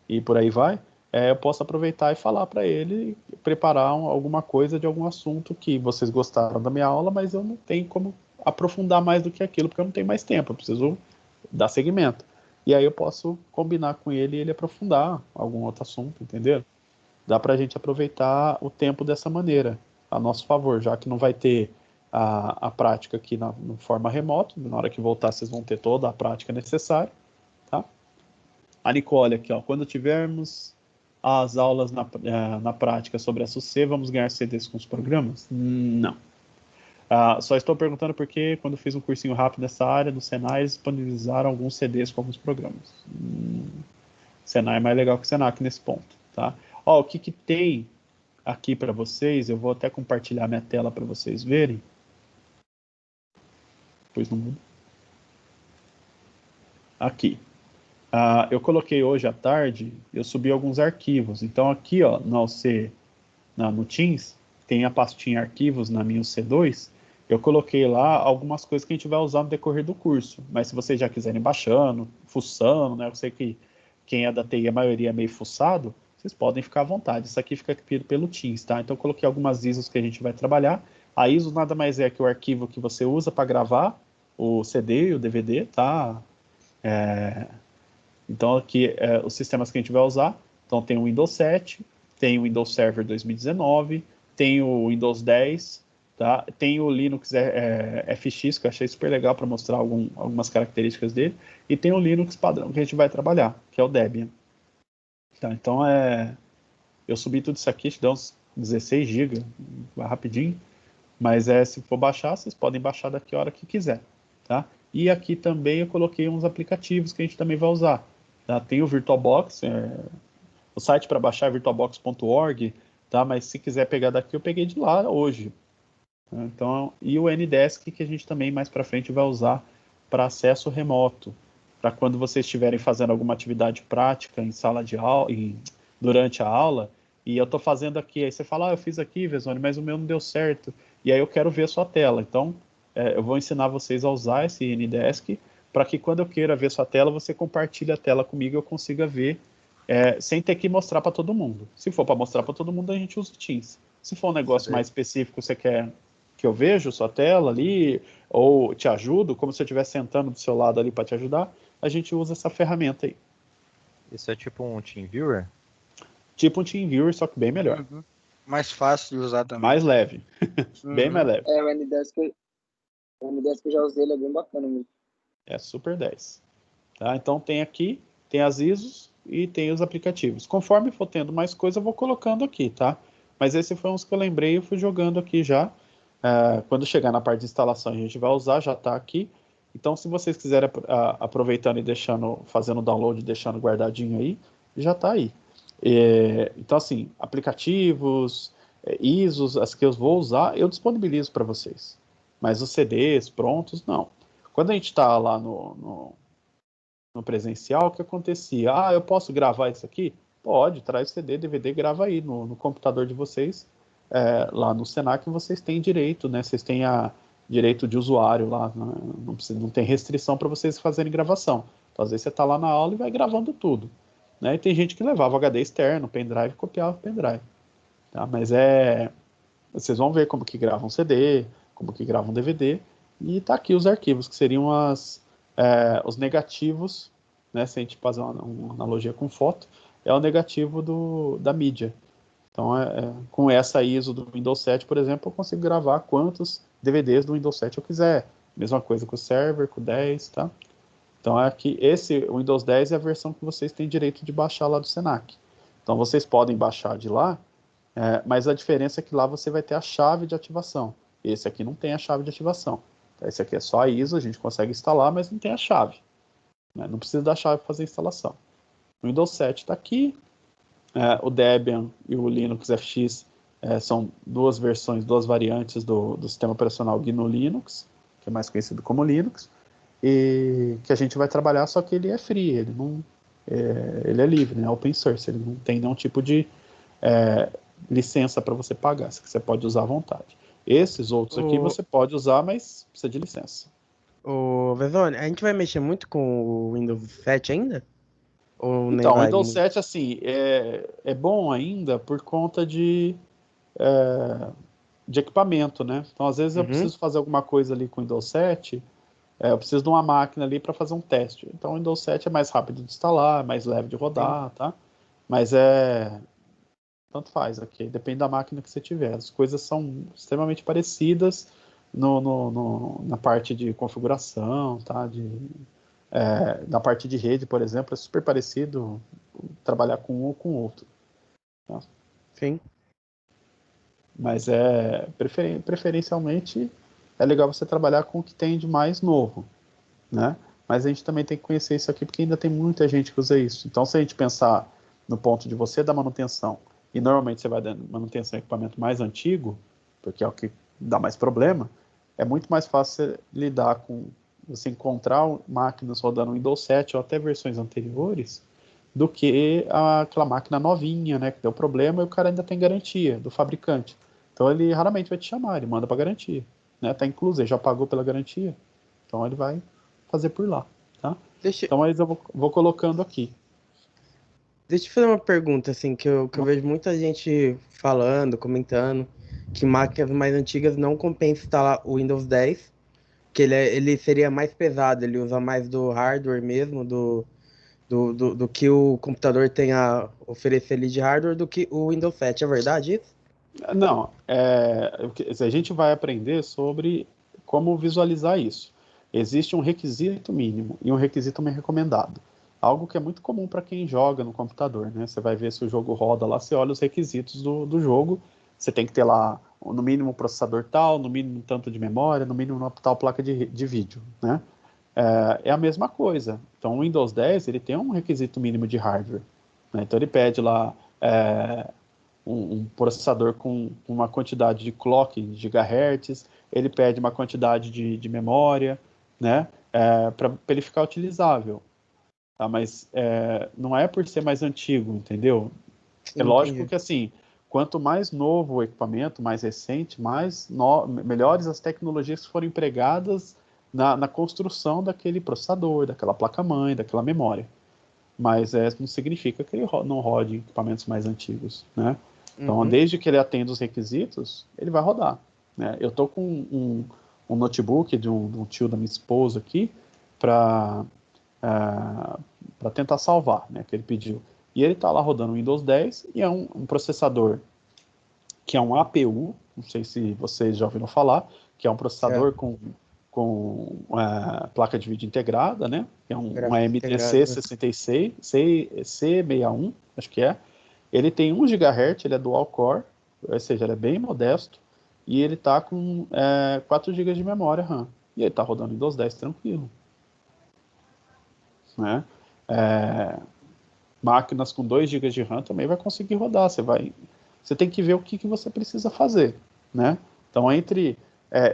e por aí vai. Eu posso aproveitar e falar para ele, preparar alguma coisa de algum assunto que vocês gostaram da minha aula, mas eu não tenho como aprofundar mais do que aquilo, porque eu não tenho mais tempo, eu preciso dar seguimento. E aí eu posso combinar com ele e ele aprofundar algum outro assunto, entendeu? Dá para a gente aproveitar o tempo dessa maneira, a nosso favor, já que não vai ter a prática aqui na forma remota, na hora que voltar vocês vão ter toda a prática necessária, tá? A Nicole aqui, ó, quando tivermos as aulas na prática sobre a SUC, vamos ganhar CDs com os programas? Não. Só estou perguntando porque quando fiz um cursinho rápido nessa área do Senai, eles disponibilizaram alguns CDs com alguns programas. Senai é mais legal que o Senac nesse ponto, tá? Ó, o que tem aqui para vocês, eu vou até compartilhar minha tela para vocês verem. Pois não muda. Aqui. Eu coloquei hoje à tarde, eu subi alguns arquivos. Então aqui, ó, no Teams, tem a pastinha arquivos na minha C2, eu coloquei lá algumas coisas que a gente vai usar no decorrer do curso. Mas se vocês já quiserem baixando, fuçando, né, eu sei que quem é da TI, a maioria é meio fuçado, vocês podem ficar à vontade. Isso aqui fica pelo Teams, tá? Então eu coloquei algumas ISOs que a gente vai trabalhar. A ISO nada mais é que o arquivo que você usa para gravar o CD e o DVD, tá? Então aqui os sistemas que a gente vai usar. Então tem o Windows 7, tem o Windows Server 2019, tem o Windows 10, tá? Tem o Linux FX, que eu achei super legal para mostrar algumas características dele, e tem o Linux padrão que a gente vai trabalhar, que é o Debian. Tá, então eu subi tudo isso aqui, dá uns 16 GB, rapidinho, mas se for baixar, vocês podem baixar daqui a hora que quiser, tá? E aqui também eu coloquei uns aplicativos que a gente também vai usar, tá? Tem o VirtualBox, o site para baixar é virtualbox.org, tá? Mas se quiser pegar daqui, eu peguei de lá hoje. Então, e o Ndesk, que a gente também mais para frente vai usar para acesso remoto, para quando vocês estiverem fazendo alguma atividade prática em sala de aula, durante a aula, e eu estou fazendo aqui, aí você fala, eu fiz aqui, Vezoni, mas o meu não deu certo, e aí eu quero ver a sua tela. Então, eu vou ensinar vocês a usar esse Ndesk, para que quando eu queira ver sua tela, você compartilhe a tela comigo e eu consiga ver, sem ter que mostrar para todo mundo. Se for para mostrar para todo mundo, a gente usa o Teams. Se for um negócio mais específico, você quer que eu vejo sua tela ali, ou te ajudo, como se eu estivesse sentando do seu lado ali para te ajudar, a gente usa essa ferramenta aí. Isso é tipo um TeamViewer? Tipo um TeamViewer, só que bem melhor. Uhum. Mais fácil de usar também. Mais leve. Bem mais leve. O Ndesk eu já usei, ele é bem bacana mesmo. É super 10. Tá? Então tem aqui, tem as ISOs e tem os aplicativos. Conforme for tendo mais coisa, eu vou colocando aqui, tá? Mas esse foi uns que eu lembrei e eu fui jogando aqui já. Quando chegar na parte de instalação, a gente vai usar, já está aqui. Então, se vocês quiserem aproveitando e fazendo o download, deixando guardadinho aí, já está aí. Então, assim, aplicativos, ISOs, as que eu vou usar, eu disponibilizo para vocês. Mas os CDs prontos, não. Quando a gente está lá no presencial, o que acontecia? Eu posso gravar isso aqui? Pode, traz CD, DVD, grava aí no computador de vocês. Lá no Senac vocês têm direito, né? Vocês têm direito de usuário lá, né? Não tem restrição para vocês fazerem gravação. Então, às vezes você está lá na aula e vai gravando tudo, né? E tem gente que levava HD externo, pendrive, e copiava o pendrive, tá? Mas vocês vão ver como que grava um CD, como que grava um DVD, e tá aqui os arquivos, que seriam os negativos, né? Se a gente fazer uma analogia com foto, é o negativo da mídia. Então, com essa ISO do Windows 7, por exemplo, eu consigo gravar quantos DVDs do Windows 7 eu quiser. Mesma coisa com o server, com o 10, tá? Então, o Windows 10 é a versão que vocês têm direito de baixar lá do Senac. Então, vocês podem baixar de lá, mas a diferença é que lá você vai ter a chave de ativação. Esse aqui não tem a chave de ativação. Esse aqui é só a ISO, a gente consegue instalar, mas não tem a chave, né? Não precisa da chave para fazer a instalação. O Windows 7 está aqui. O Debian e o Linux FX são duas variantes do sistema operacional GNU Linux, que é mais conhecido como Linux, e que a gente vai trabalhar, só que ele é free, ele é livre, né, open source, ele não tem nenhum tipo de licença para você pagar, você pode usar à vontade. Esses outros aqui você pode usar, mas precisa de licença. Vezoni, a gente vai mexer muito com o Windows 7 ainda? Então, o Windows 7, assim, é bom ainda por conta de equipamento, né? Então, às vezes eu preciso fazer alguma coisa ali com o Windows 7, eu preciso de uma máquina ali para fazer um teste. Então, o Windows 7 é mais rápido de instalar, mais leve de rodar, tá? Mas tanto faz aqui, depende da máquina que você tiver. As coisas são extremamente parecidas na parte de configuração, tá? Na parte de rede, por exemplo, é super parecido trabalhar com um ou com o outro. Tá? Sim. Mas preferencialmente é legal você trabalhar com o que tem de mais novo, né? Mas a gente também tem que conhecer isso aqui, porque ainda tem muita gente que usa isso. Então, se a gente pensar no ponto de você dar manutenção, e normalmente você vai dar manutenção em equipamento mais antigo, porque é o que dá mais problema, é muito mais fácil lidar com você encontrar máquinas rodando Windows 7 ou até versões anteriores do que aquela máquina novinha, né, que deu problema e o cara ainda tem garantia do fabricante. Então ele raramente vai te chamar, ele manda para garantia, né, tá incluso, ele já pagou pela garantia, então ele vai fazer por lá, tá? Então mas eu vou colocando aqui. Deixa eu fazer uma pergunta, assim, que eu vejo muita gente falando, comentando, que máquinas mais antigas não compensa instalar o Windows 10, que ele seria mais pesado, ele usa mais do hardware mesmo, do que o computador tem a oferecer ali de hardware, do que o Windows 7, é verdade isso? Não, a gente vai aprender sobre como visualizar isso. Existe um requisito mínimo e um requisito meio recomendado. Algo que é muito comum para quem joga no computador, né? Você vai ver se o jogo roda lá, você olha os requisitos do jogo, você tem que ter lá, no mínimo, um processador tal, no mínimo tanto de memória, no mínimo uma tal placa de vídeo, né? É a mesma coisa. Então, o Windows 10, ele tem um requisito mínimo de hardware, né? Então, ele pede lá um processador com uma quantidade de clock de gigahertz, ele pede uma quantidade de memória, né? Para ele ficar utilizável. Tá? Mas não é por ser mais antigo, entendeu? Sim, É lógico entendi. que, assim, quanto mais novo o equipamento, mais recente, melhores as tecnologias que foram empregadas na construção daquele processador, daquela placa-mãe, daquela memória. Mas não significa que ele não rode em equipamentos mais antigos, né? Então, desde que ele atenda os requisitos, ele vai rodar, né? Eu estou com um notebook de um tio da minha esposa aqui para tentar salvar, né, que ele pediu. E ele está lá rodando o Windows 10 e é um processador que é um APU, não sei se vocês já ouviram falar, que é um processador com placa de vídeo integrada, né? Que é um AMD C66, C61, acho que é. Ele tem 1 GHz, ele é dual core, ou seja, ele é bem modesto, e ele está com 4 GB de memória RAM. E ele está rodando Windows 10 tranquilo. Né? Máquinas com 2 GB de RAM também vai conseguir rodar. Você tem que ver o que você precisa fazer, né? Então, entre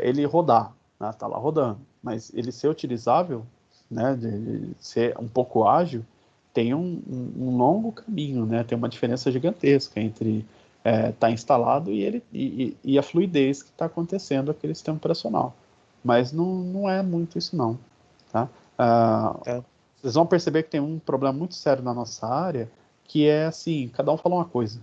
ele rodar, né, tá lá rodando, mas ele ser utilizável, né, de ser um pouco ágil, tem um longo caminho, né? Tem uma diferença gigantesca entre tá instalado e a fluidez que está acontecendo aquele sistema operacional. Mas não é muito isso não, tá? Vocês vão perceber que tem um problema muito sério na nossa área, que é assim, cada um fala uma coisa,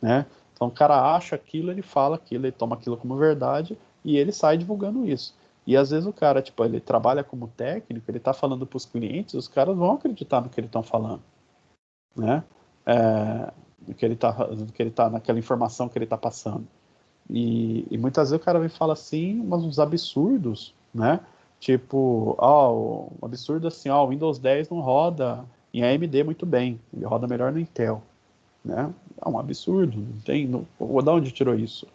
né? Então o cara acha aquilo, ele fala aquilo, ele toma aquilo como verdade e ele sai divulgando isso. E às vezes o cara, tipo, ele trabalha como técnico, ele está falando para os clientes, os caras vão acreditar no que ele está falando, né? No que ele tá, naquela informação que ele está passando. E muitas vezes o cara vem e fala assim, uns absurdos, né? Tipo, um absurdo assim, o Windows 10 não roda em AMD muito bem, ele roda melhor no Intel, né? É um absurdo, não tem, de onde tirou isso?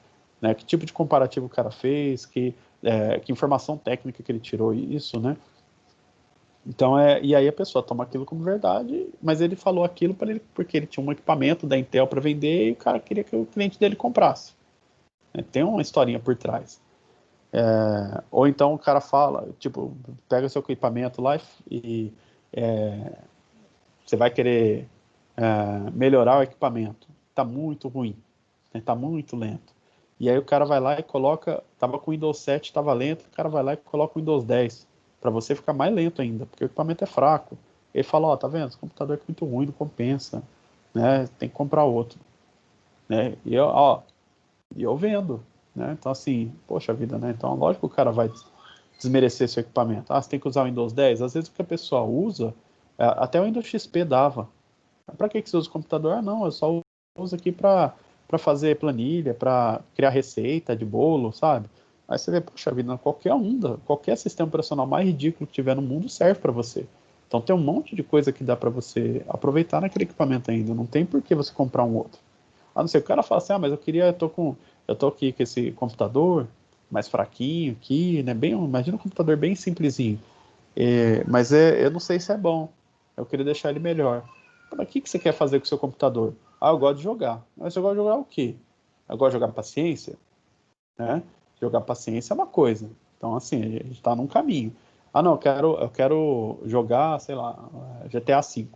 Né? Que tipo de comparativo o cara fez, que informação técnica que ele tirou isso, né? Então, e aí a pessoa toma aquilo como verdade, mas ele falou aquilo porque ele tinha um equipamento da Intel para vender e o cara queria que o cliente dele comprasse. Tem uma historinha por trás. Ou então o cara fala, tipo, pega seu equipamento lá e você vai querer melhorar o equipamento. Está muito ruim, está muito lento. E aí o cara vai lá e coloca, estava com o Windows 7, estava lento, o cara vai lá e coloca o Windows 10, para você ficar mais lento ainda, porque o equipamento é fraco. Ele fala, tá vendo, esse computador é muito ruim, não compensa, né? Tem que comprar outro. Né? E eu vendo, né? Então, assim, poxa vida, né? Então, lógico que o cara vai desmerecer seu equipamento. Você tem que usar o Windows 10? Às vezes o que a pessoa usa, até o Windows XP dava. Para que você usa o computador? Não, eu só uso aqui para fazer planilha, para criar receita de bolo, sabe? Aí você vê, poxa vida, qualquer sistema operacional mais ridículo que tiver no mundo serve para você. Então tem um monte de coisa que dá para você aproveitar naquele equipamento ainda. Não tem por que você comprar um outro. A não ser que o cara fala assim, mas eu tô aqui com esse computador mais fraquinho aqui, né? Imagina um computador bem simplesinho. Mas eu não sei se é bom. Eu queria deixar ele melhor. Para que você quer fazer com o seu computador? Eu gosto de jogar. Mas você gosta de jogar o quê? Eu gosto de jogar paciência, né? Jogar paciência é uma coisa. Então, assim, a gente está num caminho. Não, eu quero jogar, sei lá, GTA V,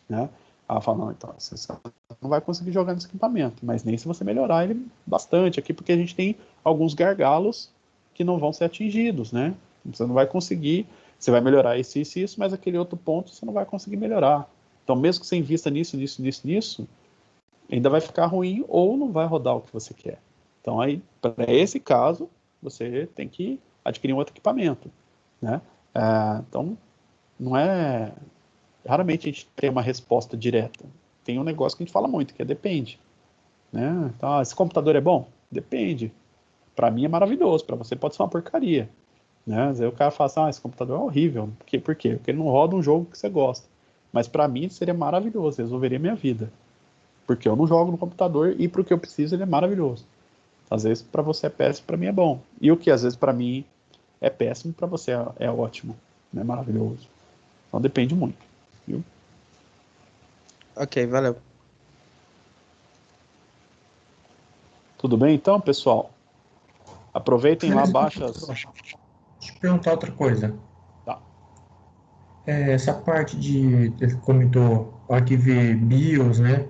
né? Ela fala, não, então, você não vai conseguir jogar nesse equipamento, mas nem se você melhorar ele bastante aqui, porque a gente tem alguns gargalos que não vão ser atingidos, né? Você não vai conseguir, você vai melhorar isso, mas aquele outro ponto você não vai conseguir melhorar. Então, mesmo que você invista nisso, ainda vai ficar ruim ou não vai rodar o que você quer. Então, aí, para esse caso, você tem que adquirir um outro equipamento, né? Então, não é... Raramente a gente tem uma resposta direta. Tem um negócio que a gente fala muito, que depende. né? Então, esse computador é bom? Depende. Para mim é maravilhoso, para você pode ser uma porcaria, né? Às vezes o cara fala assim, esse computador é horrível. Por quê? Porque ele não roda um jogo que você gosta. Mas para mim seria maravilhoso, resolveria minha vida. Porque eu não jogo no computador e pro que eu preciso ele é maravilhoso. Às vezes para você é péssimo, para mim é bom. E o que às vezes para mim é péssimo, para você é ótimo, é maravilhoso. Então depende muito, viu? Ok, valeu. Tudo bem então, pessoal? Aproveitem lá, baixa as... Deixa eu perguntar outra coisa. Tá. Essa parte ele comentou, arquivo BIOS, né?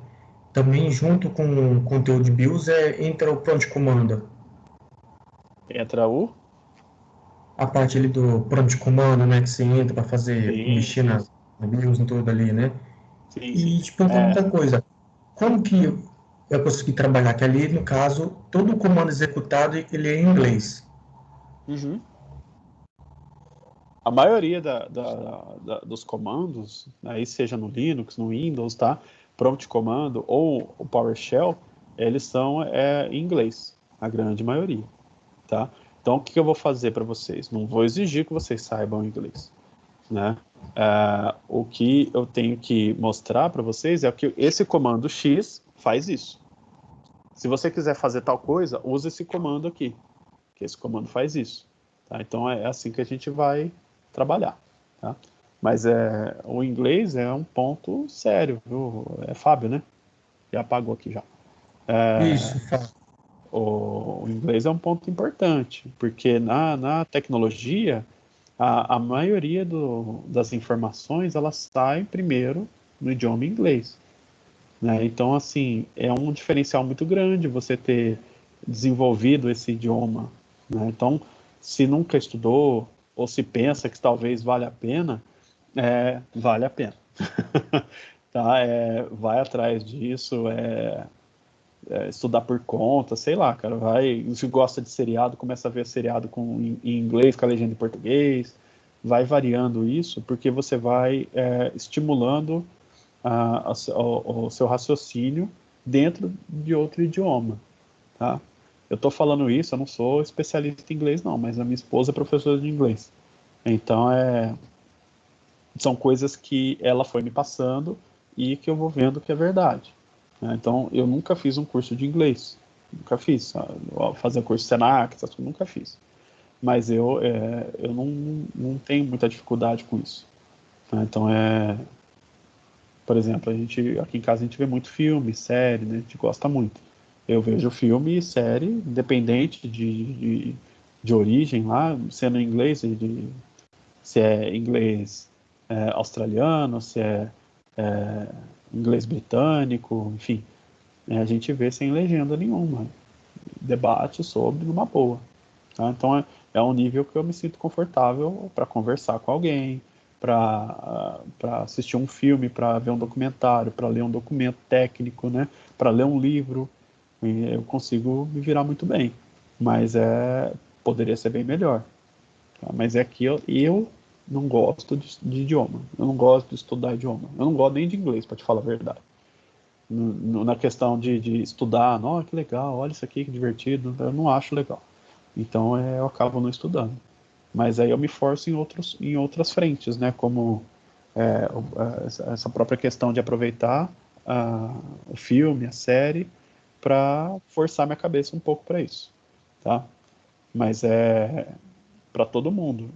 Também junto com o conteúdo de BIOS entra o pronto de comando. Entra o... A parte ali do pronto de comando, né? Que você entra para fazer, mexer na BIOS e tudo ali, né? Sim, E te perguntar outra coisa. Como que eu consegui trabalhar? Que ali, no caso, todo o comando executado ele é em inglês. Uhum. A maioria dos comandos, aí seja no Linux, no Windows, tá? Prompt comando ou o PowerShell, eles são em inglês, a grande maioria, tá? Então, o que eu vou fazer para vocês? Não vou exigir que vocês saibam inglês, né? O que eu tenho que mostrar para vocês é que esse comando X faz isso. Se você quiser fazer tal coisa, usa esse comando aqui, que esse comando faz isso, tá? Então, é assim que a gente vai trabalhar, tá? Mas o inglês é um ponto sério, viu? É Fábio, né? Já apagou aqui já. Isso, Fábio. O inglês é um ponto importante, porque na tecnologia, a maioria das informações, elas saem primeiro no idioma inglês, né? Então, assim, é um diferencial muito grande você ter desenvolvido esse idioma, né? Então, se nunca estudou, ou se pensa que talvez valha a pena, vale a pena. Tá? Vai atrás disso, estudar por conta, sei lá, cara, se gosta de seriado, começa a ver seriado em inglês, com a legenda em português, vai variando isso, porque você vai estimulando o seu raciocínio dentro de outro idioma, tá? Eu tô falando isso, eu não sou especialista em inglês não, mas a minha esposa é professora de inglês, então são coisas que ela foi me passando e que eu vou vendo que é verdade, né? Então, eu nunca fiz um curso de inglês, nunca fiz, fazer curso Senac, essas coisas, nunca fiz, mas eu não tenho muita dificuldade com isso, né? Então, por exemplo, aqui em casa a gente vê muito filme, série, né? A gente gosta muito. Eu vejo filme e série, independente de origem lá, sendo em inglês, se é inglês australiano, se é inglês britânico, enfim, a gente vê sem legenda nenhuma, debate sobre numa boa, tá? Então é um nível que eu me sinto confortável para conversar com alguém, para assistir um filme, para ver um documentário, para ler um documento técnico, né? Para ler um livro, e eu consigo me virar muito bem, mas poderia ser bem melhor, tá? Mas é que eu não gosto de idioma, eu não gosto de estudar idioma, eu não gosto nem de inglês, para te falar a verdade. Na questão de estudar, que legal, olha isso aqui, que divertido, eu não acho legal. Então eu acabo não estudando. Mas aí eu me forço em outras frentes, né? Como essa própria questão de aproveitar o filme, a série, para forçar minha cabeça um pouco para isso, tá? Mas para todo mundo,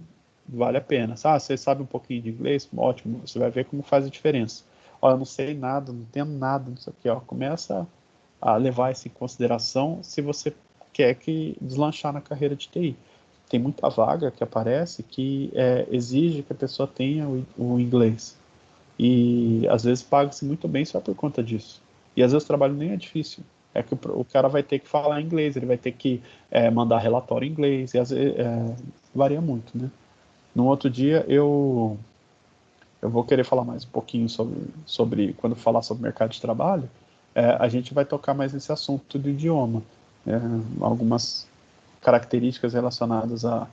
vale a pena. Você sabe um pouquinho de inglês? Ótimo, você vai ver como faz a diferença. Eu não sei nada, não entendo nada disso aqui, começa a levar isso em consideração se você quer deslanchar na carreira de TI. Tem muita vaga que aparece que exige que a pessoa tenha o inglês. E às vezes paga-se muito bem só por conta disso. E às vezes o trabalho nem é difícil. É que o cara vai ter que falar inglês, ele vai ter que mandar relatório em inglês, e às vezes varia muito, né? No outro dia eu vou querer falar mais um pouquinho sobre quando falar sobre mercado de trabalho, a gente vai tocar mais nesse assunto do idioma, algumas características relacionadas à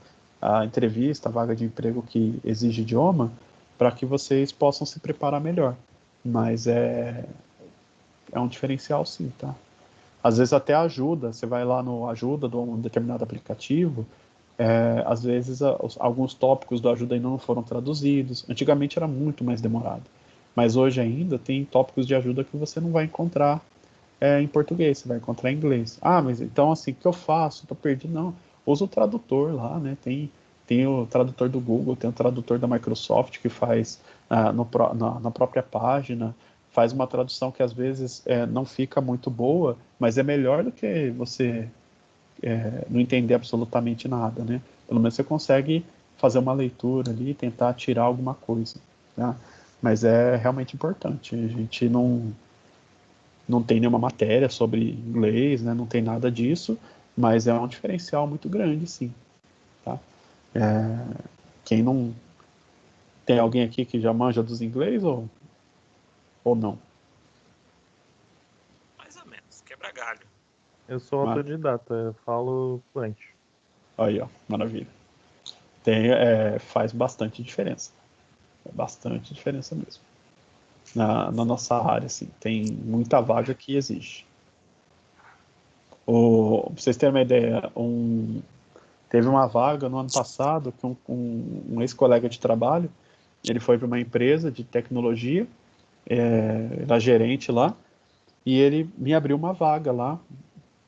entrevista, à vaga de emprego que exige idioma, para que vocês possam se preparar melhor. Mas é um diferencial sim, tá? Às vezes até ajuda, você vai lá no ajuda de um determinado aplicativo, às vezes alguns tópicos do ajuda ainda não foram traduzidos. Antigamente era muito mais demorado, mas hoje ainda tem tópicos de ajuda que você não vai encontrar em português, você vai encontrar em inglês. Ah, mas então assim, o que eu faço? Estou perdido. Não, usa o tradutor lá, né? Tem o tradutor do Google, tem o tradutor da Microsoft que faz na própria página, faz uma tradução que às vezes não fica muito boa, mas é melhor do que você não entender absolutamente nada, né? Pelo menos você consegue fazer uma leitura ali e tentar tirar alguma coisa, né? Mas é realmente importante. A gente não tem nenhuma matéria sobre inglês, né? Não tem nada disso, mas é um diferencial muito grande, sim. Tá? Quem não... Tem alguém aqui que já manja dos inglês ou não? Mais ou menos, quebra galho. Eu sou autodidata, eu falo fluente. Aí, ó, maravilha. Faz bastante diferença. Bastante diferença mesmo. Na nossa área, assim, tem muita vaga que exige. Pra vocês terem uma ideia, teve uma vaga no ano passado que um ex-colega de trabalho, ele foi para uma empresa de tecnologia, era gerente lá, e ele me abriu uma vaga lá,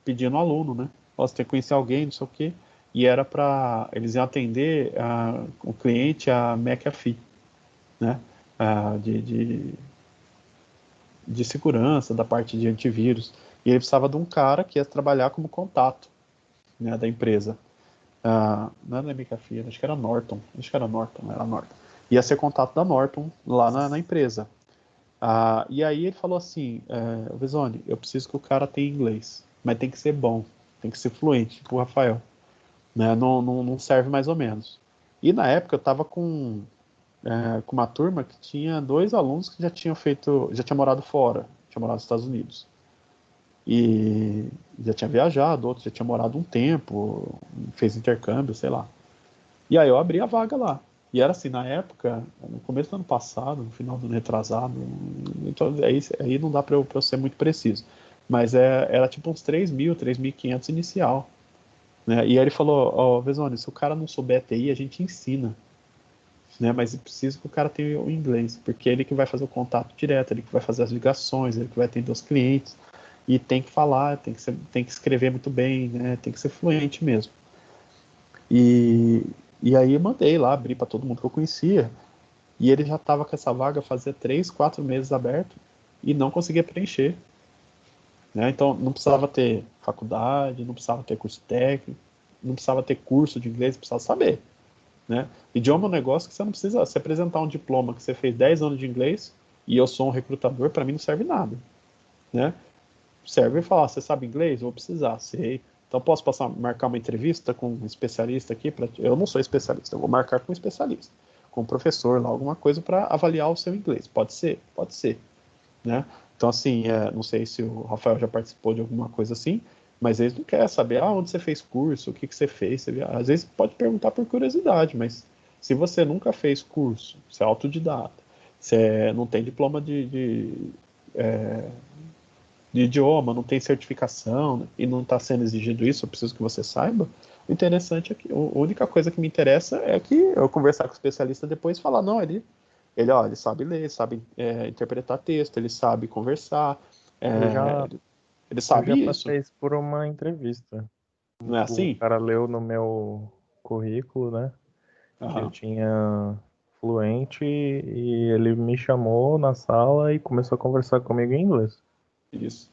pedindo aluno, né? Você tem que conhecer alguém, não sei o quê. E era para... Eles iam atender o cliente, a McAfee, né? De segurança, da parte de antivírus. E ele precisava de um cara que ia trabalhar como contato, né, da empresa. Não era da McAfee, acho que era Norton. Era Norton. Ia ser contato da Norton lá na empresa. E aí ele falou assim, Visoni, eu preciso que o cara tenha inglês, mas tem que ser bom, tem que ser fluente, tipo o Rafael. Né? Não serve mais ou menos. E na época eu estava com uma turma que tinha 2 alunos que já tinham morado fora, tinha morado nos Estados Unidos. E já tinha viajado, outro já tinha morado um tempo, fez intercâmbio, sei lá. E aí eu abri a vaga lá. E era assim, na época, no começo do ano passado, no final do ano retrasado, então aí não dá para eu ser muito preciso. Mas era tipo uns 3.500 inicial. Né? E aí ele falou, ó, Vesoni, se o cara não souber TI, a gente ensina. Né? Mas é preciso que o cara tenha o inglês, porque é ele que vai fazer o contato direto, ele que vai fazer as ligações, ele que vai atender os clientes. E tem que falar, tem que escrever muito bem, né? Tem que ser fluente mesmo. E aí eu mandei lá, abri para todo mundo que eu conhecia, e ele já estava com essa vaga fazia 3, 4 meses aberto e não conseguia preencher. Né? Então não precisava ter faculdade, não precisava ter curso técnico, não precisava ter curso de inglês, precisava saber. Né? Idioma é um negócio que você não precisa se apresentar um diploma que você fez 10 anos de inglês e eu sou um recrutador, para mim não serve nada. Né? Serve falar, você sabe inglês? Vou precisar, sei. Então posso marcar uma entrevista com um especialista aqui? Eu não sou especialista, eu vou marcar com um especialista, com um professor lá, alguma coisa para avaliar o seu inglês. Pode ser. Né? Então assim, não sei se o Rafael já participou de alguma coisa assim, mas eles não querem saber onde você fez curso, o que você fez. Às vezes pode perguntar por curiosidade, mas se você nunca fez curso, você é autodidata, você não tem diploma de idioma, não tem certificação e não está sendo exigido isso, eu preciso que você saiba. O interessante é que a única coisa que me interessa é que eu conversar com o especialista depois e falar, não, ele sabe ler, sabe interpretar texto, ele sabe conversar, ele sabe eu já isso. passei isso por uma entrevista. Não é assim? O cara leu no meu currículo, né? Que eu tinha fluente e ele me chamou na sala e começou a conversar comigo em inglês. Isso.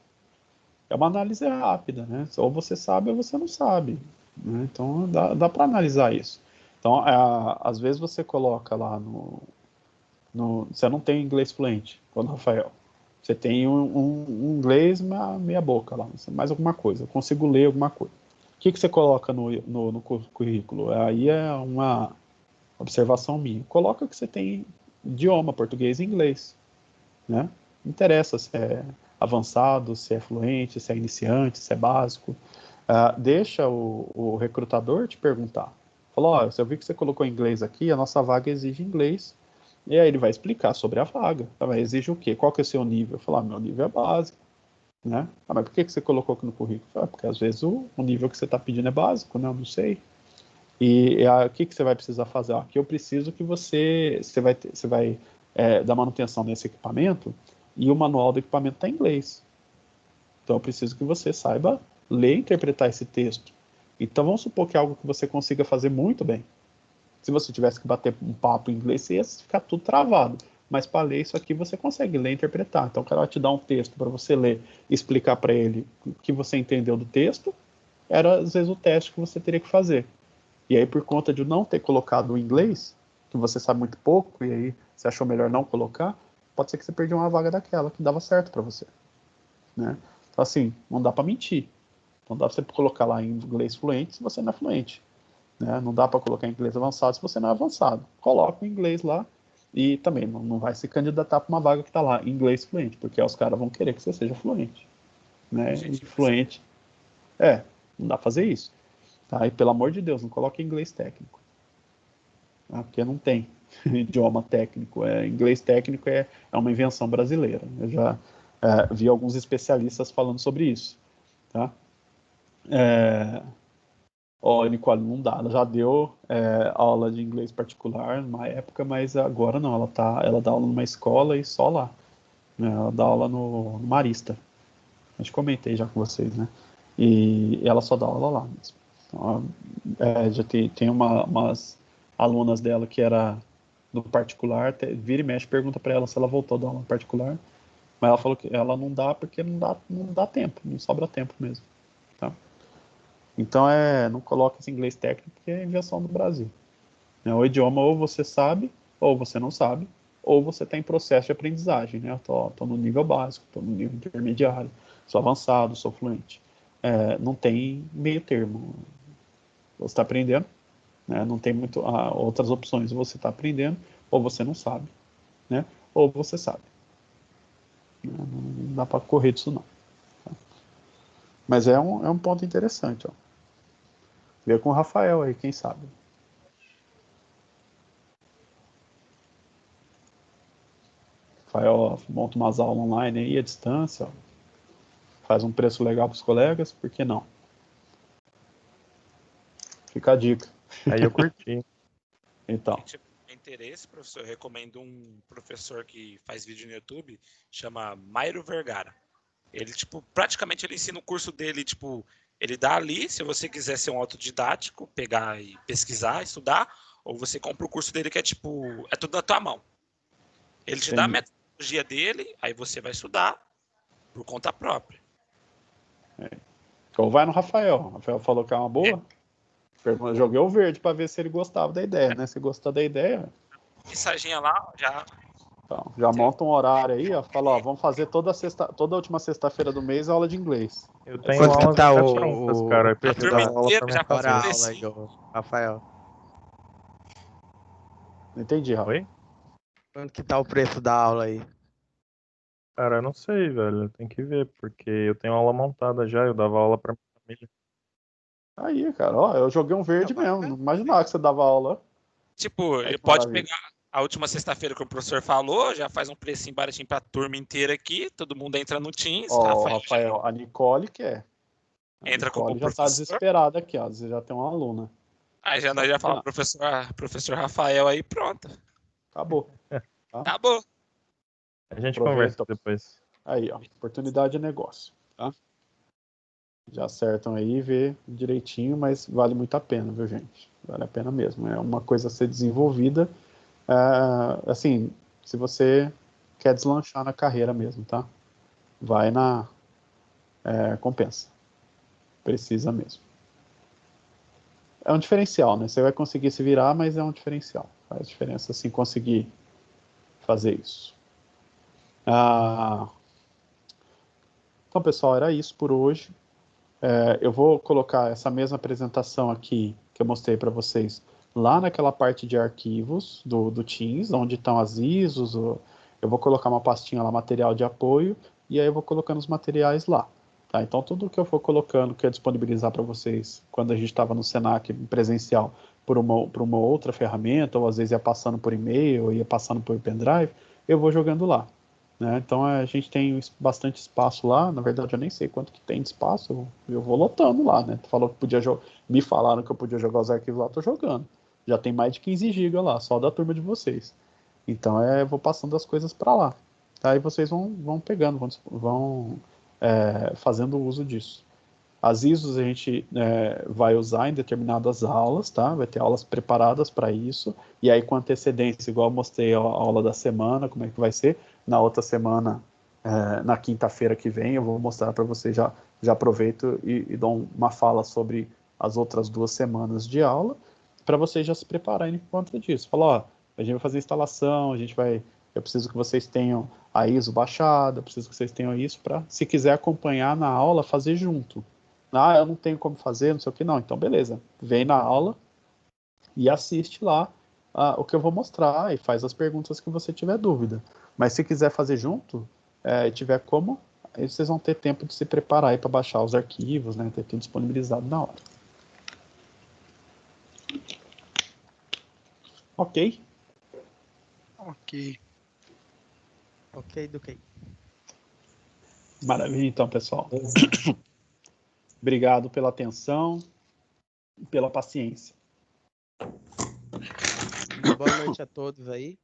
É uma análise rápida, né? Ou você sabe ou você não sabe. Né? Então dá para analisar isso. Então, às vezes você coloca lá você não tem inglês fluente, quando Rafael. Você tem um inglês meia boca lá, mais alguma coisa. Eu consigo ler alguma coisa. O que você coloca no currículo? Aí é uma observação minha. Coloca que você tem idioma, português e inglês. Né? Não interessa se é avançado, se é fluente, se é iniciante, se é básico. Deixa o recrutador te perguntar. Fala, eu vi que você colocou inglês aqui, a nossa vaga exige inglês. E aí ele vai explicar sobre a vaga. Vai exigir o quê? Qual que é o seu nível? Eu falar, meu nível é básico. Né? Mas por que você colocou aqui no currículo? Porque às vezes o nível que você está pedindo é básico, né? Eu não sei. E o que você vai precisar fazer? Aqui eu preciso que você vai dar manutenção nesse equipamento e o manual do equipamento está em inglês. Então eu preciso que você saiba ler e interpretar esse texto. Então vamos supor que é algo que você consiga fazer muito bem. Se você tivesse que bater um papo em inglês, você ia ficar tudo travado. Mas para ler isso aqui você consegue ler e interpretar. Então o cara vai te dar um texto para você ler e explicar para ele o que você entendeu do texto. Era às vezes o teste que você teria que fazer. E aí por conta de não ter colocado o inglês, que você sabe muito pouco, e aí você achou melhor não colocar, pode ser que você perdeu uma vaga daquela que dava certo para você. Né? Então assim, não dá para mentir. Não dá para você colocar lá em inglês fluente se você não é fluente. Né? Não dá para colocar em inglês avançado se você não é avançado. Coloca o inglês lá e também não vai se candidatar para uma vaga que está lá em inglês fluente, porque os caras vão querer que você seja fluente. Né? E fluente. Não dá para fazer isso. Tá? E pelo amor de Deus, não coloque inglês técnico. Tá? Porque não tem idioma técnico. Inglês técnico é uma invenção brasileira. Eu já vi alguns especialistas falando sobre isso. Tá? Nicole, não dá. Ela já deu aula de inglês particular numa época, mas agora não. Ela dá aula numa escola e só lá. Né? Ela dá aula no Marista. Acho que comentei já com vocês, né? E ela só dá aula lá mesmo. Então, já tem umas alunas dela que era no particular, vira e mexe, pergunta para ela se ela voltou a dar aula no particular, mas ela falou que ela não dá porque não dá tempo, não sobra tempo mesmo. Tá? Então não coloca esse inglês técnico porque é invenção do Brasil. O idioma ou você sabe, ou você não sabe, ou você está em processo de aprendizagem. Né? Eu tô no nível básico, estou no nível intermediário, sou avançado, sou fluente. Não tem meio termo. Você está aprendendo, né? Não tem outras opções. Você está aprendendo, ou você não sabe, né? Ou você sabe. Não dá para correr disso não. Tá? Mas é um ponto interessante. Ó. Vê com o Rafael aí, quem sabe. Rafael, ó, monta umas aulas online aí à distância, ó. Faz um preço legal para os colegas, por que não? Fica a dica. Aí eu curti. Então. Quem tiver interesse, professor, eu recomendo um professor que faz vídeo no YouTube, chama Mairo Vergara. Ele, praticamente ele ensina o curso dele, ele dá ali, se você quiser ser um autodidático, pegar e pesquisar, estudar, ou você compra o curso dele que é tudo na tua mão. Ele te dá a metodologia dele, aí você vai estudar por conta própria. Ou vai no Rafael. O Rafael falou que é uma boa. Eu joguei o verde para ver se ele gostava da ideia, né? Se gostou da ideia... Mensaginha lá, já... Então, já monta um horário aí, ó. Fala, ó, vamos fazer toda última sexta-feira do mês aula de inglês. Eu tenho aulas tá prontas, cara. Eu preciso dar aula pra já fazer a aula aí, Rafael. Não entendi, Rafa. Oi? Quanto que tá o preço da aula aí? Cara, eu não sei, velho. Tem que ver, porque eu tenho aula montada já. Eu dava aula pra minha família. Aí, cara, ó, eu joguei um verde mesmo. Não imaginava que você dava aula. Pode pegar a última sexta-feira que o professor falou, já faz um precinho baratinho pra turma inteira aqui, todo mundo entra no Teams. Ó, Rafael, a Nicole quer. Entra com o Nicole já professor. tá desesperada aqui, ó. Você já tem uma aluna. Aí nós já falamos, professor Rafael aí, pronto. Acabou. Tá? Acabou. A gente conversa depois. Aí, ó. Oportunidade de negócio. Tá? Já acertam aí, vê direitinho, mas vale muito a pena, viu, gente? Vale a pena mesmo. É uma coisa a ser desenvolvida. Assim, se você quer deslanchar na carreira mesmo, tá? Vai compensa. Precisa mesmo. É um diferencial, né? Você vai conseguir se virar, mas é um diferencial. Faz diferença, assim, conseguir fazer isso. Então, pessoal, era isso por hoje. Eu vou colocar essa mesma apresentação aqui que eu mostrei para vocês lá naquela parte de arquivos do Teams, onde estão as ISOs. Eu vou colocar uma pastinha lá, material de apoio, e aí eu vou colocando os materiais lá. Tá? Então, tudo que eu for colocando, que eu disponibilizar para vocês, quando a gente estava no Senac presencial, por uma outra ferramenta, ou às vezes ia passando por e-mail, ou ia passando por pendrive, eu vou jogando lá. né? Então a gente tem bastante espaço lá. Na verdade, eu nem sei quanto que tem de espaço. Eu vou lotando lá, né? Tu falou que podia jogar. Me falaram que eu podia jogar os arquivos lá, tô jogando. Já tem mais de 15 GB lá, só da turma de vocês. Então eu vou passando as coisas para lá. Aí vocês vão pegando, vão fazendo uso disso. As ISOs a gente vai usar em determinadas aulas, tá? Vai ter aulas preparadas para isso, e aí com antecedência, igual eu mostrei a aula da semana, como é que vai ser. Na outra semana, na quinta-feira que vem, eu vou mostrar para vocês, já aproveito e dou uma fala sobre as outras 2 semanas de aula, para vocês já se prepararem por conta disso. Fala, ó, a gente vai fazer instalação, eu preciso que vocês tenham a ISO baixada, eu preciso que vocês tenham isso para, se quiser acompanhar na aula, fazer junto. Ah, eu não tenho como fazer, não sei o que, não. Então, beleza. Vem na aula e assiste lá o que eu vou mostrar e faz as perguntas que você tiver dúvida. Mas se quiser fazer junto, tiver como, aí vocês vão ter tempo de se preparar aí para baixar os arquivos, né? Ter tudo disponibilizado na hora. Ok? Ok. Ok, do que. Maravilha, então, pessoal. Obrigado pela atenção e pela paciência. Boa noite a todos aí.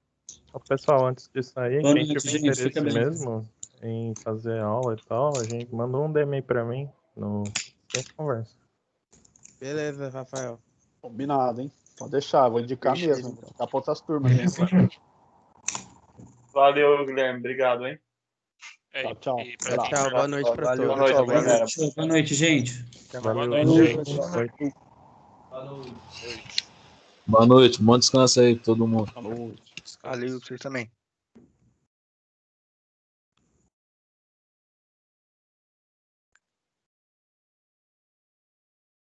Pessoal, antes de sair, Boa quem noite, tiver gente. Fica interesse bem. mesmo em fazer aula e tal, a gente manda um DM pra mim, a gente conversa. Beleza, Rafael. Combinado, hein? Pode deixar, vou indicar mesmo. Então. Ficar para outras turmas, hein? Valeu, Guilherme. Obrigado, hein? Tchau. Tchau, boa noite para Valeu, todos. pessoal. Galera. Boa noite, gente. Valeu, Boa noite. Boa noite, bom descanso aí, todo mundo. Boa noite. Valeu, vocês também.